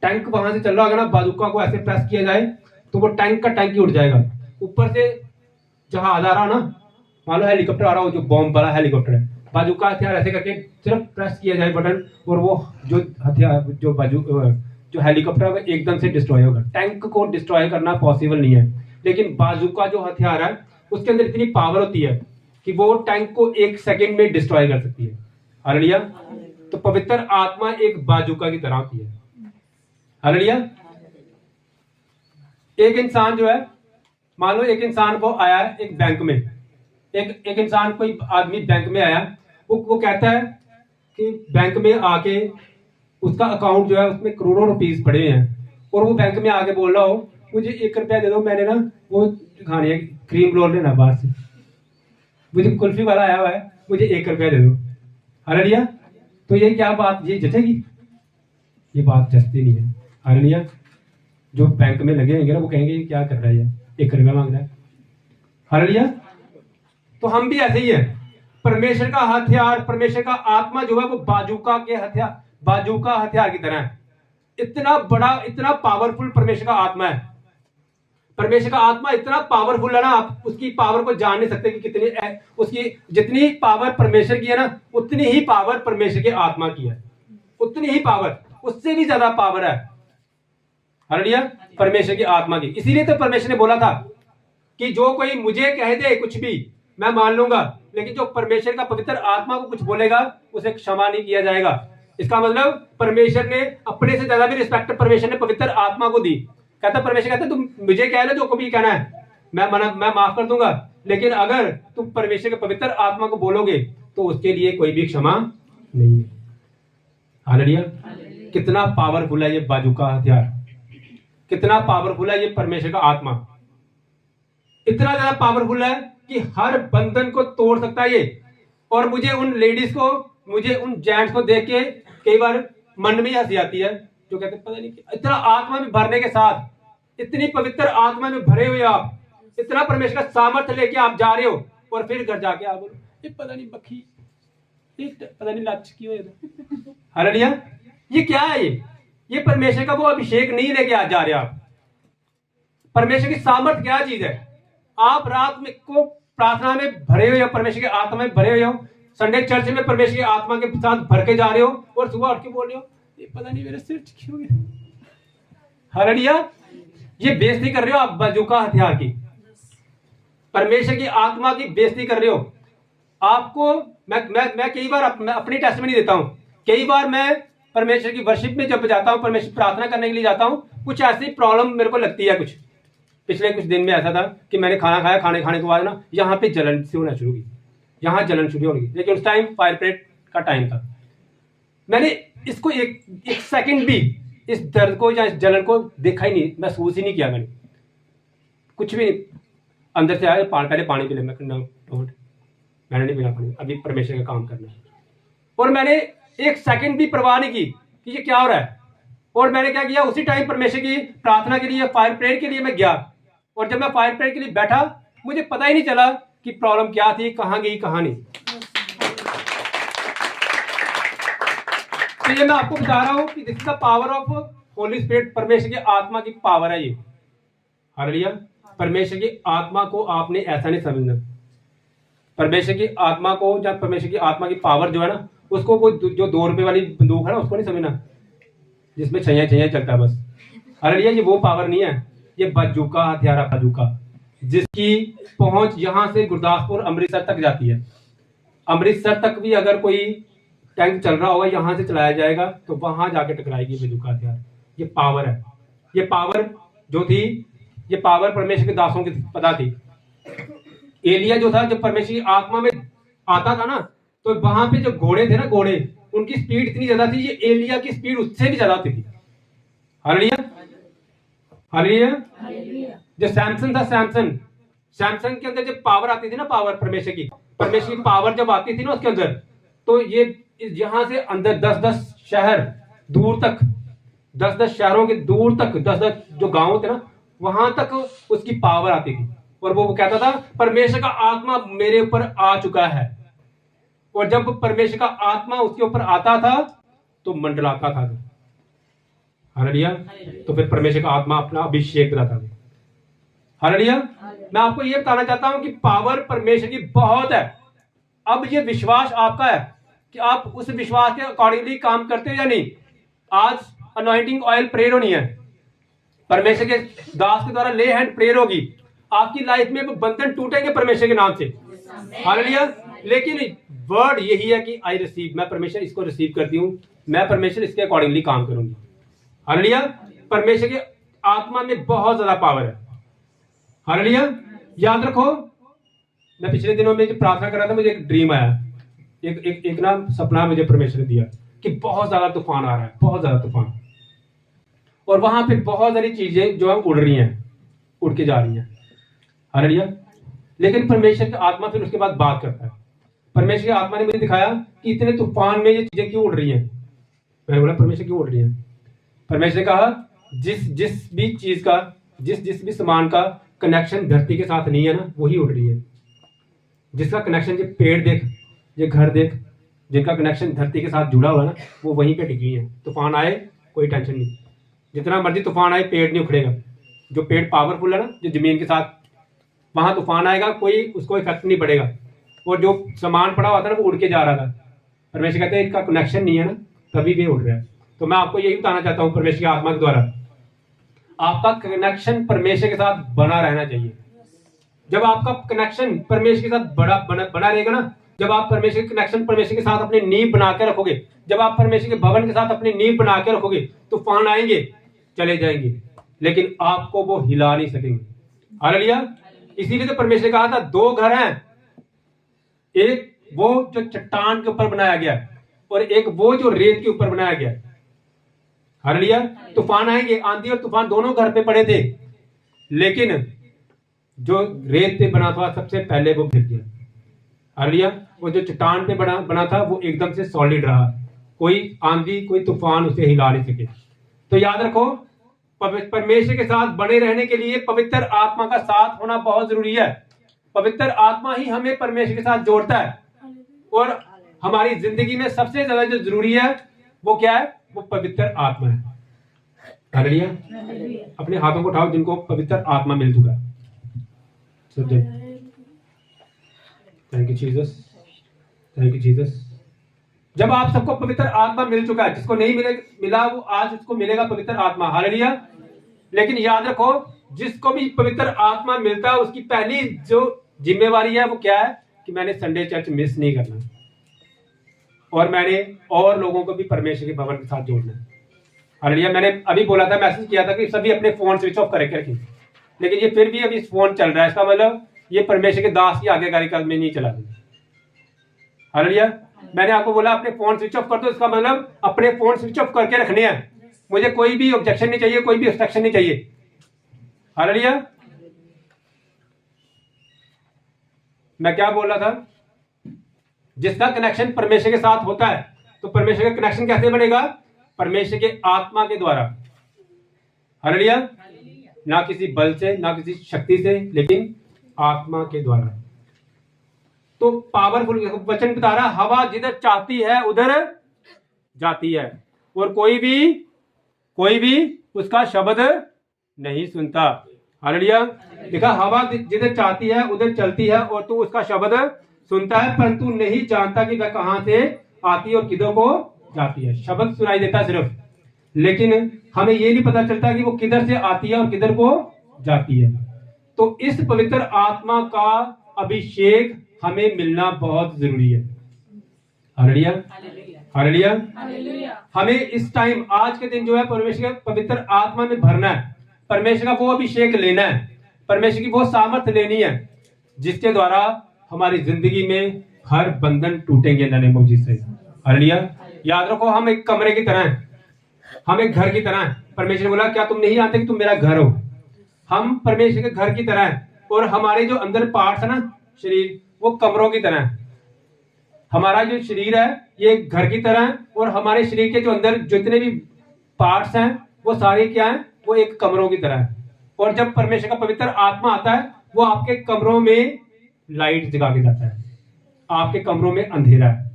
टैंक वहां से चल रहा होगा ना, बाजूका को ऐसे प्रेस किया जाए तो वो टैंक का टैंक ही उड़ जाएगा। ऊपर से जहाज आ रहा ना, मान लो हेलीकॉप्टर आ रहा हो, जो बॉम्ब वाला हेलीकॉप्टर है, बाजूका हथियार ऐसे करके सिर्फ प्रेस किया जाए बटन, और वो जो हथियार जो हेलीकॉप्टर है वो एकदम से डिस्ट्रॉय होगा। टैंक को डिस्ट्रॉय करना पॉसिबल नहीं है, लेकिन बाजूका जो हथियार है उसके अंदर इतनी पावर होती है कि वो टैंक को 1 सेकंड में डिस्ट्रॉय कर सकती है। हालेलुया। तो पवित्र आत्मा एक बाजूका की तरह होती है। हालेलुया। एक इंसान जो है, मान लो एक इंसान को आया है एक बैंक में, एक इंसान, कोई आदमी बैंक में आया, वो कहता है कि बैंक में आके उसका अकाउंट जो है उसमें करोड़ों रुपीस पड़े हैं, और वो बैंक में आके बोल रहा हो मुझे 1 रुपया दे दो, मैंने ना वो खाने है, क्रीम रोल लेना बाहर से, मुझे कुल्फी वाला आया हुआ है, मुझे 1 रुपया दे दो। हालेलुया। तो ये क्या बात, ये जचेगी? ये बात जचती नहीं है। हालेलुया। जो बैंक में लगे होंगे ना वो कहेंगे क्या कर रहा है, 1 रुपया मांग रहा है। हालेलुया। तो हम भी ऐसे ही है। परमेश्वर का हथियार, परमेश्वर का आत्मा जो है वो बाजूका हथियार की तरह है। इतना बड़ा, इतना पावरफुल परमेश्वर का आत्मा है। परमेश्वर का आत्मा इतना पावरफुल है ना, आप उसकी पावर को जान नहीं सकते कि कितनी है। उसकी जितनी पावर परमेश्वर की है ना, उतनी ही पावर परमेश्वर के आत्मा की है, उतनी ही पावर, उससे भी ज्यादा पावर है। हालेलुया। परमेश्वर की आत्मा की। इसीलिए तो परमेश्वर ने बोला था कि जो कोई मुझे कह दे कुछ भी मैं मान लूंगा, लेकिन जो परमेश्वर का पवित्र आत्मा को कुछ बोलेगा उसे क्षमा नहीं किया जाएगा। इसका मतलब परमेश्वर ने अपने से ज्यादा भी रिस्पेक्ट परमेश्वर ने पवित्र आत्मा को दी। कहता परमेश्वर कहता तुम मुझे कह लो जो कभी कहना है, मैं माफ कर दूंगा, लेकिन अगर तुम परमेश्वर के पवित्र आत्मा को बोलोगे तो उसके लिए कोई भी क्षमा नहीं है। हालेलुया। कितना पावरफुल है ये बाजूका हथियार, कितना पावरफुल है ये परमेश्वर का आत्मा। इतना ज्यादा पावरफुल है कि हर बंधन को तोड़ सकता है ये। और मुझे उन लेडीज को, मुझे उन जेंट्स को देख के कई बार मन में हंसी आती है, जो कहते पता नहीं इतना आत्मा में भरने के साथ, इतनी पवित्र आत्मा में भरे हुए आप, इतना परमेश्वर का सामर्थ्य लेके आप जा रहे हो, और फिर घर जाके आप बोलो ये पता नहीं बखी, पता नहीं लाच की हो। हालेलुया। ये क्या है? ये परमेश्वर का वो अभिषेक नहीं लेके आ जा रहे आप। परमेश्वर की सामर्थ क्या चीज है? आप रात में को प्रार्थना में भरे हुए हो, परमेश्वर की आत्मा में भरे हुए हो, संडे चर्च में परमेश्वर की आत्मा के साथ भर के जा रहे हो, और सुबह उठ के बोल रहे हो ये पता नहीं मेरे सिर चिकी हो गया। हालेलुया। ये बेइज्जती कर रहे हो आप बाजूका हथियार की, परमेश्वर की आत्मा की बेइज्जती कर रहे हो। आपको मैं कई बार अपनी टेस्टमनी देता हूं। कई बार मैं परमेश्वर की वर्शिप में जब जाता हूं, परमेश्वर प्रार्थना करने के लिए जाता हूं, कुछ ऐसी प्रॉब्लम मेरे को लगती है। कुछ पिछले कुछ दिन में ऐसा था कि मैंने खाना खाया, खाने के बाद ना यहाँ पे जलन से होना शुरू हुई, यहाँ जलन शुरू होगी। लेकिन उस टाइम फायर प्रेड का टाइम था। मैंने इसको एक सेकंड भी इस दर्द को या इस जलन को देखा ही नहीं, महसूस ही नहीं किया। मैंने कुछ भी अंदर से आया, पहले पानी पी ले, मैंने नहीं पीना पानी, अभी परमेश्वर का काम करना है। और मैंने एक सेकंड भी परवाह नहीं की कि ये क्या हो रहा है। और मैंने क्या किया, उसी टाइम परमेश्वर की प्रार्थना के लिए, फायर प्रेयर के लिए मैं गया। और जब मैं फायर प्रेयर के लिए बैठा, मुझे पता ही नहीं चला कि प्रॉब्लम क्या थी, कहां गई कहां नहीं। तो ये मैं आपको बता रहा हूं कि this is the power of Holi spirit. परमेश्वर की आत्मा की पावर है ये। हालेलुया। परमेश्वर की आत्मा को आपने ऐसा नहीं समझना। परमेश्वर की आत्मा को, जब परमेश्वर की आत्मा की पावर जो है ना, उसको वो जो 2 रुपए वाली बंदूक है ना, उसको नहीं समझना जिसमें छैया चलता है बस। हालेलुया। ये वो पावर नहीं है, ये बाजूका हथियार है, बाजूका, जिसकी पहुंच यहां से गुरदासपुर अमृतसर तक जाती है। अमृतसर तक भी अगर कोई टैंक चल रहा होगा, यहां से चलाया जाएगा तो वहां जाके टकराएगी बाजूका हथियार। ये पावर है। ये पावर जो थी, ये पावर परमेश्वर के दासों की पता थी। एलिया जो था, जब परमेश्वर की आत्मा में आता था ना, तो वहां पे जो घोड़े थे ना, घोड़े, उनकी स्पीड इतनी ज्यादा थी, ये एलिया की स्पीड उससे भी ज्यादा थी। हालेलुया। हालेलुया। जो सैमसन था, सैमसन के अंदर जब पावर आती थी ना, पावर परमेश्वर की पावर जब आती थी ना उसके अंदर, तो ये यहां से अंदर 10-10 शहर दूर तक, 10-10 शहरों के दूर तक, 10-10 जो गांव थे ना, वहां तक उसकी पावर आती थी। और वो कहता था परमेश्वर का आत्मा मेरे ऊपर आ चुका है। और जब परमेश्वर का आत्मा उसके ऊपर आता था तो मंडलाता था। हालेलुया। तो फिर परमेश्वर का आत्मा अपना अभिषेक करता था। हालेलुया। मैं आपको ये बताना चाहता हूं कि पावर परमेश्वर की बहुत है। अब ये विश्वास आपका है कि आप उस विश्वास के अकॉर्डिंगली काम करते हो या नहीं। आज अनॉइंटिंग ऑयल प्रेयर होनी है, परमेश्वर के दास के द्वारा ले हैंड प्रेयर होगी। आपकी लाइफ में बंधन टूटेंगे परमेश्वर के नाम से। हालेलुया। लेकिन वर्ड यही है कि आई रिसीव, मैं परमेश्वर इसको रिसीव करती हूँ, मैं परमेश्वर इसके अकॉर्डिंगली काम करूंगी। हालेलुया। परमेश्वर के आत्मा में बहुत ज्यादा पावर है। हालेलुया। याद रखो, मैं पिछले दिनों में जब प्रार्थना कर रहा था, मुझे एक ड्रीम आया, एक ना सपना मुझे परमेश्वर ने दिया कि बहुत ज्यादा तूफान आ रहा है, बहुत ज्यादा तूफान, और वहां पे बहुत सारी चीजें जो है उड़ रही हैं, उड़ के जा रही हैं। हालेलुया। लेकिन परमेश्वर की आत्मा फिर उसके बाद बात करता है। परमेश्वर की आत्मा ने मुझे दिखाया कि इतने तूफान में ये चीजें क्यों उड़ रही हैं। मैंने बोला परमेश्वर क्यों उड़ रही हैं? परमेश्वर ने कहा जिस भी चीज का, जिस भी सामान का कनेक्शन धरती के साथ नहीं है ना, वही उड़ रही है। जिसका कनेक्शन, ये पेड़ देख, ये घर देख, जिनका कनेक्शन धरती के साथ जुड़ा हुआ है ना, वो वहीं पे टिकी है। तूफान आए कोई टेंशन नहीं, जितना मर्जी तूफान आए पेड़ नहीं उखड़ेगा। जो पेड़ पावरफुल है ना, जो जमीन के साथ, वहां तूफान आएगा कोई उसको इफेक्ट नहीं पड़ेगा। और जो सामान पड़ा हुआ था ना, वो उड़ के जा रहा था। परमेश्वर कहते हैं इनका कनेक्शन नहीं है ना, तभी भी उड़ रहा है। तो मैं आपको यही बताना चाहता हूँ, परमेश्वर की आत्मा के द्वारा आपका कनेक्शन परमेश्वर के साथ बना रहना चाहिए। जब आपका कनेक्शन परमेश्वर के साथ बना रहेगा ना, जब आप परमेश्वर के कनेक्शन, परमेश्वर के साथ अपनी नींव बना के रखोगे, जब आप परमेश्वर के भवन के साथ अपनी नींव बना के रखोगे, तूफान आएंगे चले जाएंगे, लेकिन आपको वो हिला नहीं सकेंगे। हालेलुया। इसीलिए तो परमेश्वर ने कहा था 2 घर हैं, एक वो जो चट्टान के ऊपर बनाया गया और एक वो जो रेत के ऊपर बनाया गया। हालेलुया। तूफान आएंगे, आंधी और तूफान दोनों घर पे पड़े थे, लेकिन जो रेत पे बना था सबसे पहले वो गिर गया। हालेलुया। वो जो चट्टान पे बना था वो एकदम से सॉलिड रहा, कोई आंधी कोई तूफान उसे हिला नहीं सके। तो याद रखो, परमेश्वर के साथ बने रहने के लिए पवित्र आत्मा का साथ होना बहुत जरूरी है। पवित्र आत्मा ही हमें परमेश्वर के साथ जोड़ता है। और हमारी जिंदगी में सबसे ज्यादा जो जरूरी है वो क्या है? वो पवित्र आत्मा है। हालेलुया। अपने हाथों को उठाओ जिनको पवित्र आत्मा मिल चुका है। Thank you Jesus, thank you Jesus. जब आप सबको पवित्र आत्मा मिल चुका है, जिसको नहीं मिला वो आज उसको मिलेगा पवित्र आत्मा। हालेलुया। लेकिन याद रखो, जिसको भी पवित्र आत्मा मिलता है उसकी पहली जो जिम्मेवारी है वो क्या है? कि मैंने संडे चर्च मिस नहीं करना और मैंने और लोगों को भी परमेश्वर के भवन के साथ जोड़ना है। हालेलुया। मैंने अभी बोला था, मैसेज किया था कि सभी अपने फोन स्विच ऑफ करके रखें, लेकिन ये फिर भी अभी फोन चल रहा है। इसका मतलब ये परमेश्वर के दास की आज्ञाकारी कदम में नहीं चला। हालेलुया। मैंने आपको बोला अपने फोन स्विच ऑफ कर दो, इसका मतलब अपने फोन स्विच ऑफ करके रखने हैं। मुझे कोई भी ऑब्जेक्शन नहीं चाहिए, कोई भी ऑब्स्ट्रक्शन नहीं चाहिए। हालेलुया। मैं क्या बोल रहा था? जिसका कनेक्शन परमेश्वर के साथ होता है, तो परमेश्वर का कनेक्शन कैसे बनेगा? परमेश्वर के आत्मा के द्वारा। हालेलुया। ना किसी बल से, ना किसी शक्ति से, लेकिन आत्मा के द्वारा। तो पावरफुल वचन बता रहा, हवा जिधर चाहती है उधर जाती है और कोई भी उसका शब्द नहीं सुनता। हालेलुया। देखा, हवा जिधर चाहती है उधर चलती है और तू उसका शब्द सुनता है, परंतु नहीं जानता कि वह कहां से आती है और किधर को जाती है। शब्द सुनाई देता सिर्फ, लेकिन हमें ये नहीं पता चलता कि वो किधर से आती है और किधर को जाती है। तो इस पवित्र आत्मा का अभिषेक हमें मिलना बहुत जरूरी है। हालेलुया। हालेलुया। हमें इस टाइम, आज के दिन जो है, परमेश्वर के पवित्र आत्मा में भरना है। परमेश्वर का वो अभिषेक लेना है, परमेश्वर की वो सामर्थ लेनी है जिसके द्वारा हमारी जिंदगी में हर बंधन टूटेंगे in the name of Jesus. Hallelujah. याद रखो, हम एक कमरे की तरह हैं, हम एक घर की तरह हैं। परमेश्वर ने बोला, क्या तुम नहीं जानते कि तुम मेरा घर हो? हम परमेश्वर के घर की तरह हैं और हमारे जो अंदर पार्ट्स है ना, शरीर, वो कमरों की तरह है। हमारा जो शरीर है ये घर की तरह है और हमारे शरीर के जो अंदर जितने भी पार्ट्स हैं वो सारे क्या हैं? वो एक कमरों की तरह है। और जब परमेश्वर का पवित्र आत्मा आता है वो आपके कमरों में लाइट जगा के जाता है। आपके कमरों में अंधेरा है,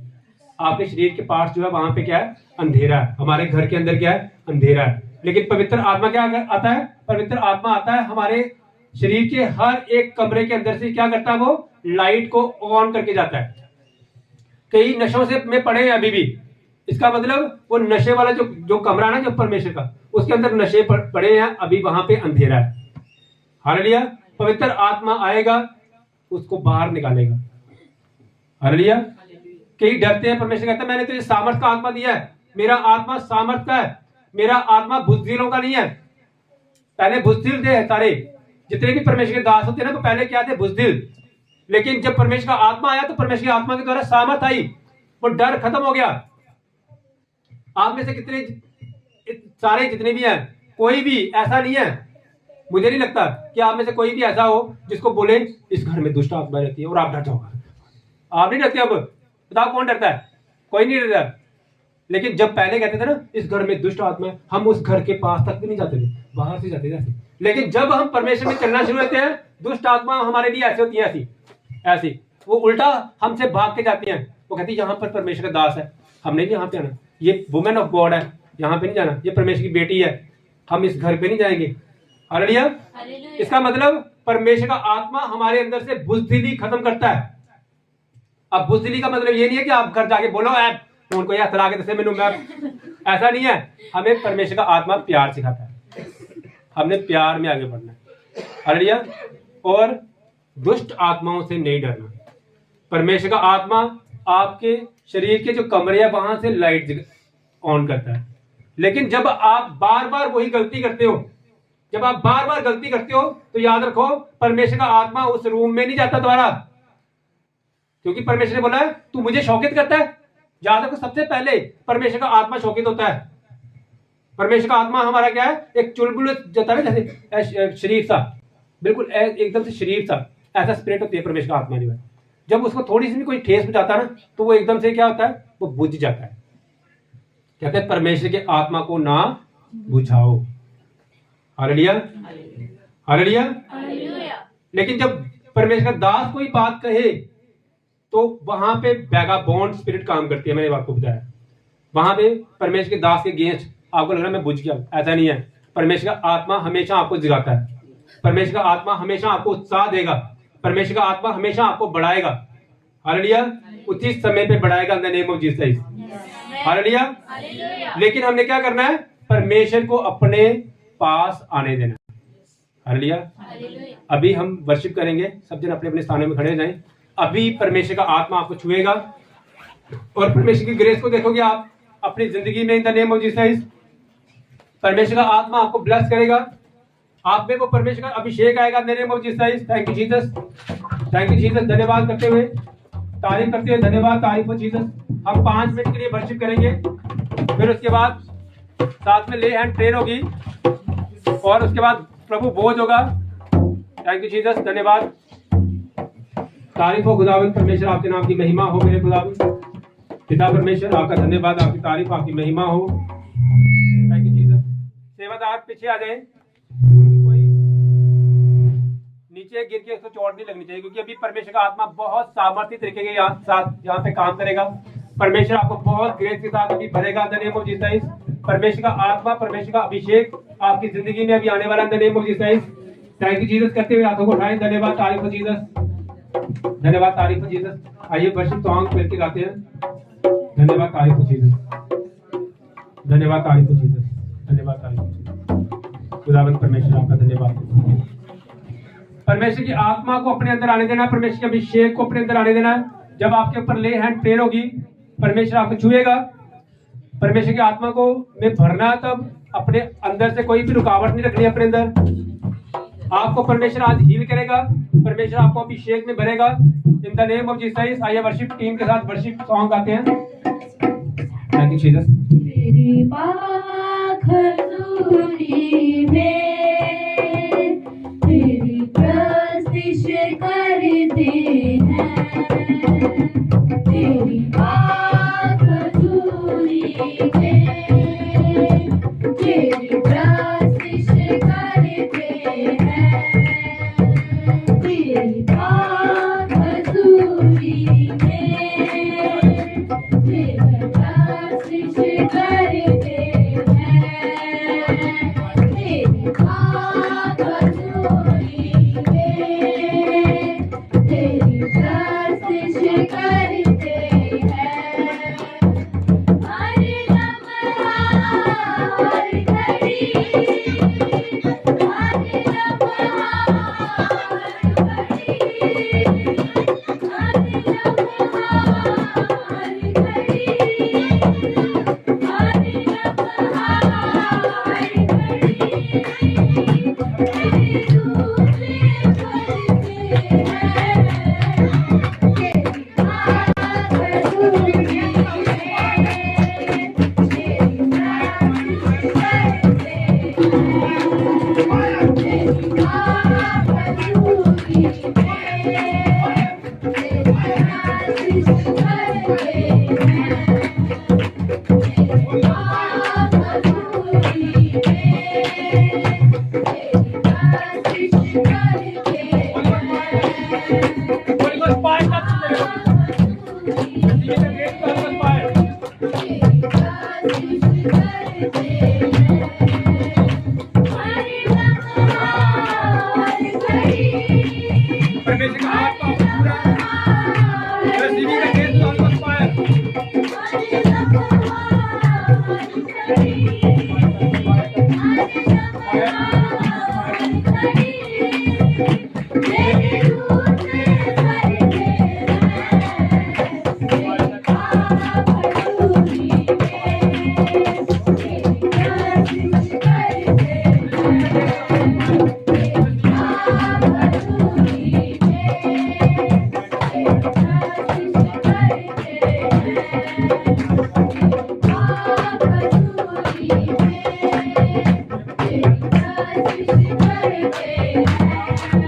आपके शरीर के पार्ट्स जो है वहां पे क्या है? अंधेरा है। हमारे घर के अंदर क्या है? अंधेरा है। लेकिन पवित्र आत्मा क्या आता है? पवित्र आत्मा आता है हमारे शरीर के हर एक कमरे के अंदर से क्या करता है? वो लाइट को ऑन करके जाता है। कई नशों से में पड़े हैं अभी भी, इसका मतलब वो नशे वाला जो कमरा ना, जो परमेश्वर का, उसके अंदर नशे पड़े हैं, अभी वहां पे अंधेरा है। हालेलुया। पवित्र आत्मा आएगा, उसको बाहर निकालेगा। हालेलुया। कई डरते हैं, परमेश्वर कहता है मैंने तुझे सामर्थ का आत्मा दिया है। मेरा आत्मा सामर्थ का है, मेरा आत्मा बुजदिलों का नहीं है। पहले बुजदिल थे सारे, जितने भी परमेश्वर के दास होते हैं ना, तो पहले क्या थे? बुजदिल। लेकिन जब परमेश्वर का आत्मा आया तो परमेश्वर की आत्मा के द्वारा सामर्थ आई, वो डर खत्म हो गया। आप में से कितने सारे जितने भी हैं, कोई भी ऐसा नहीं है, मुझे नहीं लगता कि आप में से कोई भी ऐसा हो जिसको बोले इस घर में दुष्ट आत्मा रहती है और आप डर जाओगे। आप नहीं डरते? अब बताओ कौन डरता है? कोई नहीं डरता। लेकिन जब पहले कहते थे ना इस घर में दुष्ट आत्मा है, हम उस घर के पास तक भी नहीं जाते थे, बाहर से जाते थे। लेकिन जब हम परमेश्वर में चलना शुरू होते हैं, दुष्ट आत्मा हमारे लिए ऐसे होती है, ऐसी वो उल्टा हमसे भाग के जाती हैं। वो कहती है यहाँ पर परमेश्वर का दास है, हमने नहीं यहाँ पे आना, ये वुमेन ऑफ गॉड है, यहाँ पे नहीं जाना, ये परमेश्वर की बेटी है, हम इस घर पे नहीं जाएंगे। हालेलुया। इसका मतलब परमेश्वर का आत्मा हमारे अंदर से बुजदिली खत्म करता है। अब बुजदिली का मतलब ये नहीं है कि आप घर जाके बोलो उनको या तला के दसे मैनू, मैं ऐसा नहीं है। हमें परमेश्वर का आत्मा प्यार सिखाता है, हमने प्यार में आगे बढ़ना है। हालेलुया। और दुष्ट आत्माओं से नहीं डरना। परमेश्वर का आत्मा आपके शरीर के जो कमरे है वहां से लाइट ऑन करता है। लेकिन जब आप बार बार वही गलती करते हो, जब आप बार बार गलती करते हो, तो याद रखो परमेश्वर का आत्मा उस रूम में नहीं जाता दोबारा, क्योंकि परमेश्वर ने बोला है तू मुझे शौकित करता है। याद रखो, सबसे पहले परमेश्वर का आत्मा शौकित होता है। परमेश्वर का आत्मा हमारा क्या है? एक चुलबुल जता है, जैसे शरीर सा, बिल्कुल एकदम से शरीर सा ऐसा स्पिरिट होती है परमेश्वर का आत्मा जो है। जब उसको थोड़ी सी भी कोई ठेस पहुंचाता है ना तो वो एकदम से क्या होता है, वो बुझ जाता है। कहते हैं परमेश्वर के आत्मा को ना बुझाओ। Hallelujah, hallelujah. लेकिन जब परमेश्वर का दास कोई बात कहे तो वहां पे वैगाबॉन्ड स्पिरिट काम करती है। मैंने आपको बताया वहां पे परमेश्वर के दास के अगेंस्ट आपको लग रहा है मैं बुझ गया, ऐसा नहीं है। परमेश्वर का आत्मा हमेशा आपको जगाता है। परमेश्वर का आत्मा हमेशा आपको उत्साह देगा। परमेश्वर का आत्मा हमेशा आपको बढ़ाएगा। हालेलुया, उचित समय पे बढ़ाएगा इन the name of Jesus. Hallelujah. लेकिन हमने क्या करना है, परमेश्वर को अपने पास आने देना। हालेलुया। अभी हम वर्शिप करेंगे, सब जन अपने अपने स्थानों में खड़े हो जाएं। अभी परमेश्वर का आत्मा आपको छुएगा और परमेश्वर की ग्रेस को देखोगे आप अपनी जिंदगी में इन द नेम ऑफ जीसस। परमेश्वर का आत्मा आपको ब्लेस करेगा। आप में को परमेश्वर का अभिषेक आएगा इन the name of Jesus. Thank you Jesus, thank you Jesus. धन्यवाद करते हुए, तारीफ करते हुए, धन्यवाद, तारीफ हो जीसस। हम 5 मिनट के लिए वर्शिप करेंगे, फिर उसके बाद साथ में ले हैंड ट्रेन होगी और उसके बाद प्रभु भोज होगा। थैंक यू जीसस, धन्यवाद, तारीफ हो खुदावंद परमेश्वर, आपके नाम की महिमा हो मेरे खुदावंद। पिता परमेश्वर आपका धन्यवाद, आपकी तारीफ, आपकी महिमा हो। Thank you Jesus. सेवादार पीछे आ जाए, कोई नीचे गिर के उसको चोट नहीं लगनी चाहिए, क्योंकि अभी परमेश्वर का आत्मा बहुत सामर्थ्य तरीके के यहाँ पे काम करेगा। परमेश्वर आपको बहुत ग्रेस के साथ अभी भरेगा इन द नेम ऑफ जीसस। परमेश्वर का आत्मा, परमेश्वर का अभिषेक आपकी जिंदगी में अभी आने वाला इन the name of Jesus. Thank you Jesus करते हुए हाथों को उठाएं। धन्यवाद, तारीफ हो जीसस, धन्यवाद, तारीफ हो जीसस। आइए वर्शिप सॉन्ग मिलकर गाते हैं। धन्यवाद, तारीफ हो जीसस, धन्यवाद, तारीफ हो जीसस, धन्यवाद, तारीफ हो जीसस। खुदावंद परमेश्वर आपका धन्यवाद। परमेश्वर की आत्मा को अपने अंदर आने देना, परमेश्वर के अभिषेक को अपने अंदर आने देना। जब आपके ऊपर ले हैंड प्रेयर होगी, परमेश्वर आपको छुएगा। परमेश्वर की आत्मा को में भरना, तब अपने अंदर से कोई भी रुकावट नहीं रखनी अपने अंदर। आपको परमेश्वर आज हील करेगा, परमेश्वर आपको अभिषेक में भरेगा इन द नेम ऑफ जीसस। आइए वर्शिप टीम के साथ वर्शिप सॉन्ग गाते हैं। Thank you Jesus. तेरी पाक हजूरी में तेरी प्रस्तिश करते हैं, तेरी पाक हजूरी में तेरी प्रस्तिश करते हैं, तेरी पाक हजूरी में तेरी प्रस्तिश करते हैं, तेरी पाक हजूरी में तेरी प्रस्तिश करते हैं। हर लम्हा हर घड़ी, हर लम्हा हर घड़ी, हर लम्हा हर घड़ी, हर लम्हा हर घड़ी तेरे रूप में भरते हैं, तेरी पाक हजूरी में तेरी प्रस्तिश करते हैं, तेरी पाक हजूरी में तेरी प्रस्तिश करते हैं, तेरी पाक हजूरी में तेरी प्रस्तिश करते हैं। Holy Ghost fire, touch the Holy Ghost fire. तेरी प्रस्तिश करते हैं। हर लम्हा हर घड़ी, परमेश्वर का आत्मा पूरा रसीवी का खेत Holy Ghost fire. हर लम्हा हर घड़ी, तेरे रूप में भरते हैं, तेरी पाक हजूरी में तेरी प्रस्तिश करते हैं, तेरी पाक हजूरी में तेरी प्रस्तिश करते हैं, तेरी पाक हजूरी में तेरी प्रस्तिश करते हैं।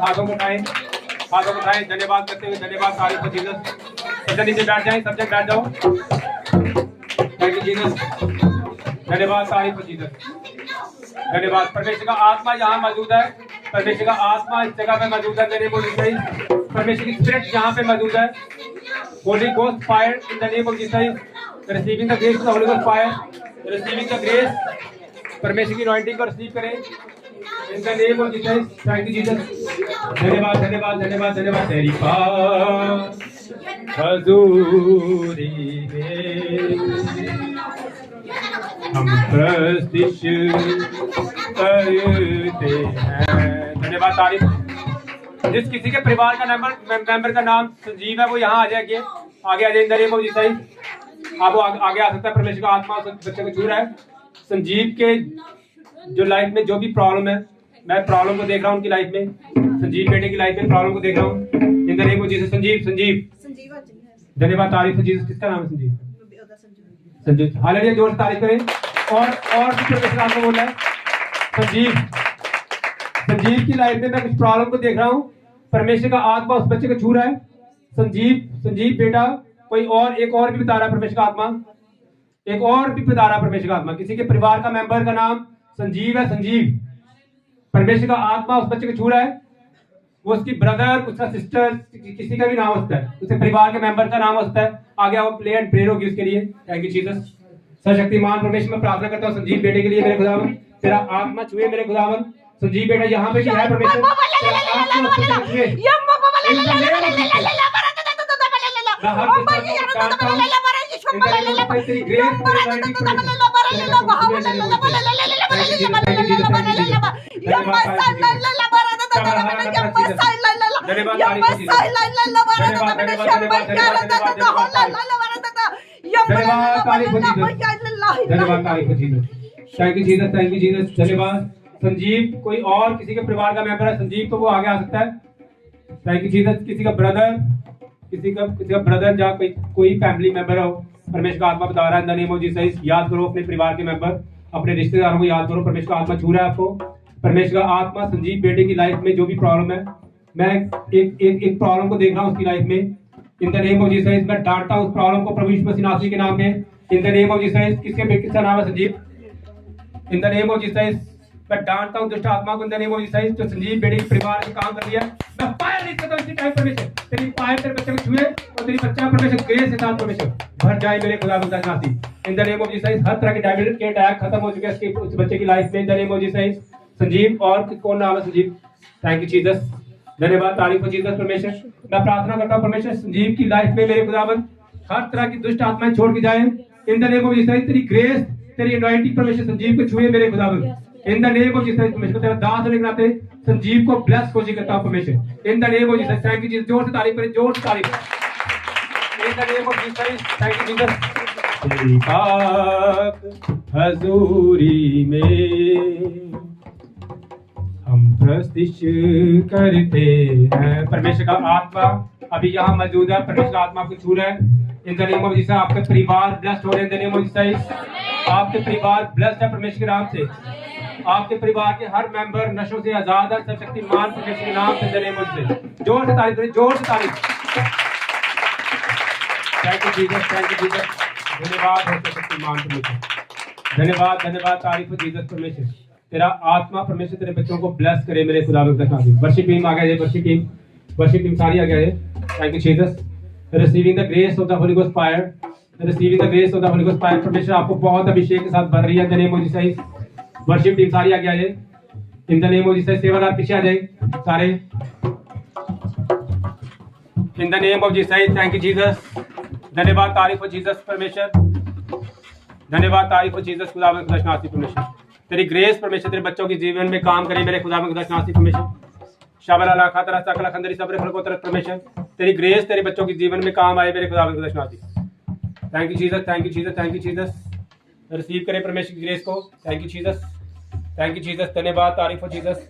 हाथों को उठाएं, हाथों को उठाएं, धन्यवाद करते हुए धन्यवाद तारीफ हो जीसस। सब नीचे बैठ जाएं, सब जगह बैठ जाओ। थैंक यू जीसस, धन्यवाद तारीफ हो जीसस, धन्यवाद। परमेश्वर का आत्मा यहाँ मौजूद है, परमेश्वर का आत्मा इस जगह पे मौजूद है। मेरे बोल सही, परमेश्वर की स्पिरिट यहाँ पे मौजूद है। Holi ghost fire in the name of Jesus, receiving the grace of the Holi ghost fire, receiving the grace. परमेश्वर की अनॉइंटिंग को रिसीव करें इन the name of Jesus. Thank you Jesus, धन्यवाद धन्यवाद धन्यवाद धन्यवाद। तेरी पास हजूरी में हम प्रस्तिश करते हैं। धन्यवाद तारीफ। जिस किसी के परिवार का मेंबर का नाम संजीव है वो यहाँ आ जाएंगे, आगे आ जाए इन द नेम ऑफ जीसस। आप वो आगे आ सकता है। परमेश्वर का आत्मा उस बच्चे को छू रहा है। संजीव के जो लाइफ में जो भी प्रॉब्लम है, मैं प्रॉब्लम को देख रहा हूँ उनकी लाइफ में, संजीव बेटे की लाइफ में प्रॉब्लम को देख रहा हूँ इन the name of Jesus. Sanjeev Sanjeev धन्यवाद तारीफ है जीसस। किसका नाम है संजीव? संजीव। हालेलुया, जोर से तारीफ करें। और परमेश्वर आपको बोला है संजीव, संजीव की लाइफ में मैं कुछ प्रॉब्लम को देख रहा हूँ। परमेश्वर का आत्मा उस बच्चे को छू रहा है। संजीव बेटा कोई और एक और भी बता रहा है परमेश्वर का आत्मा, एक और भी बता रहा है परमेश्वर का आत्मा। किसी के परिवार का मेंबर का नाम संजीव है। संजीव, परमेश्वर का आत्मा उस बच्चे को छू रहा है। वो उसकी ब्रदर, उसका सिस्टर, किसी का भी नाम होता है, उसके परिवार के मेंबर का नाम होता है। आगे आओ, प्ले एंड प्रेयर होगी उसके लिए। Thank you Jesus. सर्वशक्तिमान परमेश्वर, मैं प्रार्थना करता हूँ संजीव बेटे के लिए। मेरे खुदावन तेरा आत्मा छुए मेरे खुदावन। संजीव बेटा यहाँ पे भी है परमेश्वर, धन्यवाद। संजीव कोई और किसी के परिवार का मेंबर है संजीव, तो वो आगे आ सकता है। Thank you Jesus. किसी का ब्रदर या कोई फैमिली मेंबर हो, परमेश्वर का आत्मा बता रहा है इन द नेम ऑफ जीसस। याद करो अपने परिवार के मेंबर, अपने रिश्तेदारों को याद करो। परमेश्वर का आत्मा छू रहा है आपको। परमेश्वर का आत्मा संजीव बेटे की लाइफ में जो भी प्रॉब्लम है, मैं एक प्रॉब्लम को देख रहा हूँ उसकी लाइफ में इन द नेम ऑफ जीसस। मैं डांटता हूँ उस प्रॉब्लम को प्रभु यीशु मसीह नासरी के नाम में इन द नेम ऑफ जीसस। किसका नाम है संजीव? इन द नेम ऑफ जीसस मैं डांटता हूँ दुष्ट आत्मा को इन द नेम ऑफ जीसस। जो संजीव बेटे के परिवार में काम कर दिया, मैं फायर नहीं करता इसी टाइम। परमेश्वर तेरी फायर तेरे बच्चे को छुए और तेरी बच्चा परमेश्वर ग्रेस के साथ परमेश्वर भर जाए मेरे खुदा बंदा नासी in the name of Jesus. हर तरह के डायबिटीज के अटैक खत्म हो चुके हैं उस बच्चे की लाइफ में इन the name of Jesus. Sanjeev और कौन नाम है संजीव? थैंक यू जीसस, धन्यवाद तारीफ हो जीसस। परमेश्वर मैं प्रार्थना करता हूँ परमेश्वर संजीव की लाइफ में मेरे खुदावन हर तरह की दुष्ट आत्माएं छोड़ के जाए इन द नेम ऑफ जीसस। तेरी ग्रेस तेरी अनॉइंटिंग परमेश्वर संजीव को छुए मेरे खुदावन इन द नेम ऑफ जीसस परमेश्वर तेरा दास होने के नाते संजीव को ब्लेस कोशिश करता हूं परमेश्वर इन the name of Jesus thank you Jesus जोर से तारीफ करें जोर से तारीफ इन the name of Jesus thank you Jesus तेरी पाक हजूरी में हम प्रस्तिश करते हैं परमेश्वर का आत्मा अभी यहाँ मौजूद है परमेश्वर का आत्मा आपको छू रहा है इन द नेम ऑफ जीसस आपके परिवार ब्लेस्ड हो रहे हैं इन द नेम ऑफ जीसस आपके परिवार ब्लेस्ड है परमेश्वर के नाम से आपके परिवार के हर मेंबर नशों से आजाद है सर्वशक्तिमान परमेश्वर के नाम से इन द नेम ऑफ जीसस जोर से तारीफ करें जोर से तारीफ थैंक यू जीसस धन्यवाद है सर्वशक्तिमान परमेश्वर धन्यवाद धन्यवाद तारीफ हो जीसस परमेश्वर तेरा आत्मा परमेश्वर तेरे बच्चों को ब्लेस करे मेरे खुदावंद का नाम वर्शिप टीम आ गया है वर्शिप टीम सारी आ गया है thank you Jesus receiving the grace of the Holi ghost fire receiving the grace of the Holi ghost fire परमेश्वर आपको बहुत अभिषेक के साथ भर रही है इन the name of Jesus worship team सारी आ गया है इन द नेम ऑफ जीसस सेवादार पीछे आ जाए सारे इन the name of Jesus thank you Jesus धन्यवाद तारीफ हो जीसस परमेश्वर धन्यवाद तारीफ हो जीसस खुदावंद खुदाशनासी परमेश्वर तेरी ग्रेस परमेश्वर तेरे बच्चों के जीवन में काम करे मेरे खुदावंद खुदाशनासी परमेश्वर शाबला खातरा सकला खंदरी सब्र फल को तरत परमेश्वर तेरी ग्रेस तेरे बच्चों के जीवन में काम आए मेरे खुदावंद खुदाशनासी thank you Jesus thank you Jesus thank you Jesus receive करें परमेश्वर की ग्रेस को थैंक यू जीसस धन्यवाद तारीफ हो जीसस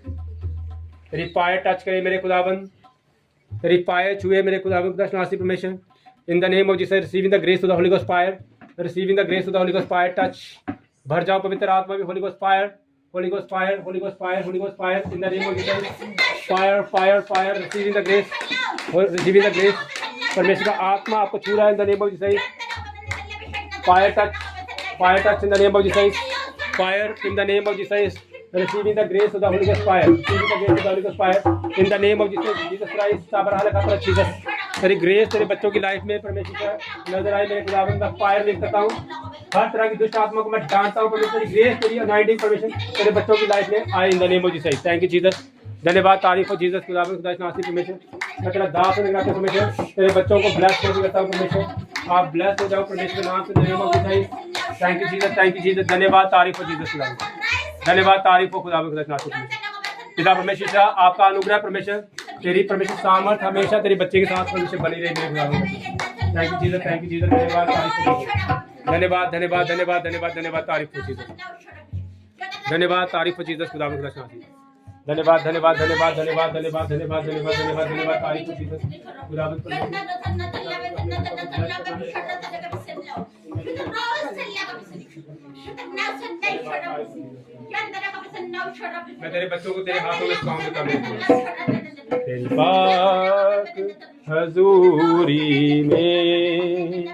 तेरी पाए टच करे मेरे खुदावंद तेरी पाए छुए मेरे खुदावंद खुदाशनासी परमेश्वर इन the name of Jesus receiving the grace of the Holi ghost fire receiving the grace of the Holi ghost fire touch भर जाओ पवित्र आत्मा में Holi ghost fire Holi ghost fire Holi ghost fire Holi ghost fire in the name of Jesus fire fire fire receiving the grace परमेश्वर का आत्मा आपको छू रहा है इन the name of Jesus fire touch in the name of Jesus fire in the name of Jesus receiving the grace of the Holy Ghost fire receiving the grace of the Holy Ghost fire in the name of Jesus Christ साबरहाल खातर Jesus तेरी grace तेरे बच्चों की life में परमेश्वर का नजर आए मेरे खुदावंद का फायर लिख सकता हूँ हर तरह की दुष्ट आत्मा को मैं डांटता हूँ परमेश्वर तेरी ग्रेस तेरी अनॉइंटिंग परमेश्वर तेरे बच्चों की लाइफ में आए इन the name of Jesus thank you Jesus धन्यवाद तारीफ हो जीसस खुदावंद खुदाशनासी परमेश्वर मैं तेरा दास होने का परमेश्वर तेरे बच्चों को ब्लेस करता हूँ परमेश्वर आप ब्लेस हो जाओ परमेश्वर के नाम से name of Jesus thank you Jesus धन्यवाद तारीफ हो जीसस खुदावंद धन्यवाद तारीफ हो खुदावंद खुदाशनासी पिता परमेश्वर आपका अनुग्रह परमेश्वर तेरी परमेश्वर सामर्थ हमेशा तेरे बच्चे के साथ परमेश्वर बनी रही मेरे खुदावंद थैंक यू जीसस धन्यवाद तारीफ हो धन्यवाद धन्यवाद धन्यवाद धन्यवाद धन्यवाद तारीफ हो जीसस धन्यवाद तारीफ हो जीसस खुदावंद खुदाशनासी धन्यवाद धन्यवाद धन्यवाद धन्यवाद धन्यवाद धन्यवाद धन्यवाद धन्यवाद धन्यवाद तारीफ हो जीसस खुदावंद मैं तेरे बच्चों को तेरे हाथों में सौंप देता हूं तेरी पाक हजूरी में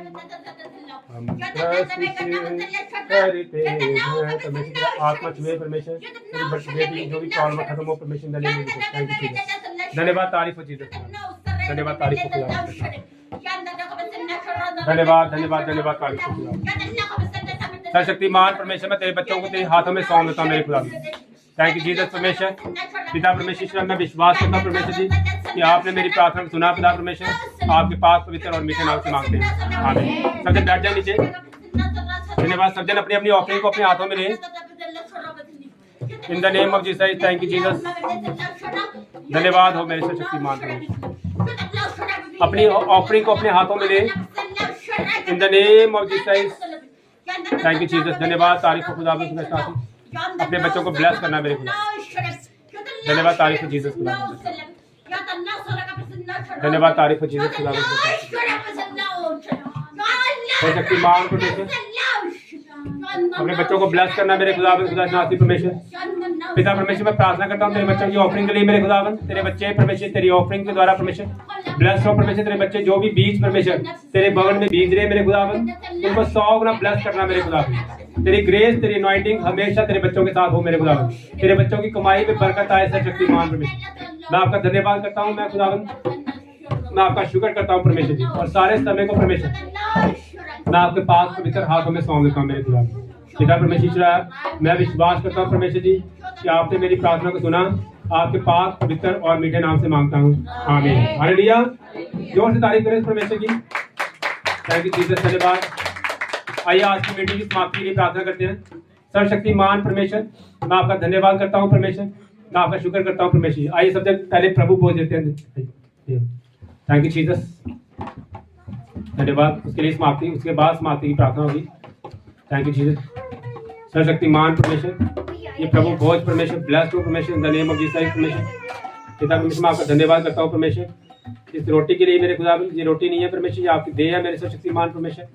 हम प्रस्तिश करते हैं परमेश्वर आत्मा छुए परमेश्वर तेरी बेटी जो भी प्रॉब्लम खत्म हो परमेश्वर थैंक यू जीसस धन्यवाद तारीफ हो जीसस धन्यवाद तारीफ हो धन्यवाद धन्यवाद धन्यवाद तारीफ हो सर्वशक्तिमान परमेश्वर मैं तेरे बच्चों को तेरे हाथों में सौंप देता हूं मेरे खुदा थैंक यू जीसस परमेश्वर पिता परमेश्वर मैं विश्वास करता हूँ परमेश्वर जी कि आपने मेरी प्रार्थना को सुना पिता परमेश्वर आपके पास पवित्र और मीठे नाम से मांगते हैं आमीन सब जन बैठ जाए नीचे धन्यवाद सब जन अपनी अपनी ऑफरिंग को अपने हाथों में लें इन the name of Jesus thank you Jesus धन्यवाद हो मेरे सर्वशक्तिमान परमेश्वर अपनी ऑफरिंग को अपने हाथों में लें इन the name of Jesus thank you Jesus धन्यवाद तारीफ हो खुदावंद खुदाशनासी अपने बच्चों को ब्लेस करना मेरे खुदा धन्यवाद तारीफ हो जीसस खुदा धन्यवाद तारीफ हो जीसस खुदा शक्तिमान परमेश्वर अपने बच्चों को ब्लेस करना मेरे खुदावंद खुदाशनासी परमेश्वर पिता परमेश्वर मैं प्रार्थना करता हूँ तेरे बच्चों की ऑफरिंग के लिए मेरे खुदावंद तेरे बच्चे परमेश्वर तेरी ऑफरिंग के द्वारा परमेश्वर ब्लेस हो परमेश्वर तेरे बच्चे जो भी बीज परमेश्वर तेरे बगल में बीज रहे मेरे खुदावंद उनको 100 गुना ब्लेस करना मेरे खुदावंद तेरी ग्रेस तेरी अनॉइंटिंग हमेशा तेरे बच्चों के साथ हो मेरे खुदावंद तेरे बच्चों की कमाई में बरकत आए सर्वशक्तिमान परमेश्वर मैं आपका धन्यवाद करता हूँ मैं खुदावंद मैं आपका शुक्र करता हूँ परमेश्वर जी और सारे समय को परमेश्वर मैं आपके पास पवित्र हाथों में सौंप देता हूँ मेरे खुदावंद पिता परमेश्वर मैं विश्वास करता हूँ परमेश्वर जी कि आपने मेरी प्रार्थना को सुना आपके पास पवित्र और मीठे नाम से मांगता हूँ आमीन हालेलुया जोर से तारीफ करें परमेश्वर की थैंक यू जीसस धन्यवाद आइए आज की मीटिंग की समाप्ति के लिए प्रार्थना करते हैं सर्वशक्तिमान परमेश्वर, मैं आपका धन्यवाद करता हूँ परमेश्वर, मैं आपका शुक्र करता हूँ परमेश्वर। आइए सबसे पहले प्रभु बोल देते हैं। थैंक यू जीसस, धन्यवाद उसके लिए समाप्ति, उसके बाद समाप्ति की प्रार्थना होगी। Thank you Jesus. सर्वशक्तिमान परमेश्वर, ये प्रभु भोज परमेश्वर, ब्लेस्ड हो परमेश्वर, इन द नेम ऑफ जीसस परमेश्वर। पिता परमेश्वर, मैं आपका धन्यवाद करता हूँ परमेश्वर इस रोटी के लिए मेरे खुदावंद। ये रोटी नहीं है परमेश्वर, ये आपकी देह है मेरे सर्वशक्तिमान परमेश्वर।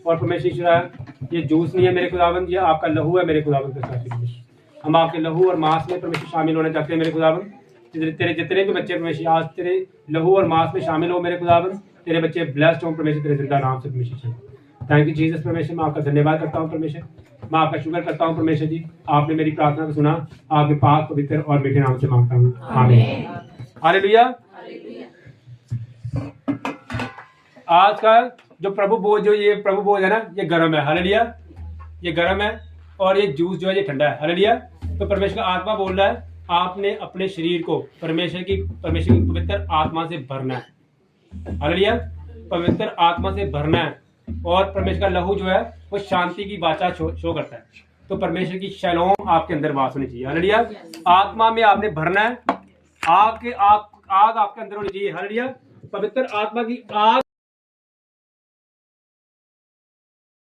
और परमेश्वर ये जूस नहीं है मेरे खुदावंद, ये आपका लहू है मेरे खुदावंद के साथ परमेश्वर। हम आपके लहू और मांस में परमेश्वर शामिल होना चाहते हैं मेरे खुदावंद। तेरे जितने भी बच्चे परमेश्वर आज तेरे लहू और मांस में शामिल हो मेरे खुदावंद, तेरे बच्चे ब्लेस्ड हो परमेश्वर, तेरे जिंदा नाम से परमेश्वर। थैंक यू जीसस परमेश्वर, मैं आपका धन्यवाद करता हूँ परमेश्वर, मैं आपका शुक्र करता हूँ परमेश्वर जी, आपने मेरी प्रार्थना को सुना, आपके पाक पवित्र और मीठे नाम से मांगता हूँ, आमीन। हालेलुया। आज का जो प्रभु भोज, जो ये प्रभु भोज है ना, ये गर्म है। हालेलुया, ये गर्म है और ये जूस जो है ये ठंडा है। हालेलुया। तो परमेश्वर का आत्मा बोल रहा है आपने अपने शरीर को परमेश्वर की पवित्र आत्मा से भरना है। हालेलुया, पवित्र आत्मा से भरना है। और परमेश्वर का लहू जो है वो शांति की वाचा शो करता है। तो परमेश्वर की शलोम आपके अंदर वास होनी चाहिए। हालेलुया, आत्मा में आपने भरना है, आग आपके अंदर होनी चाहिए। हालेलुया, पवित्र आत्मा की आग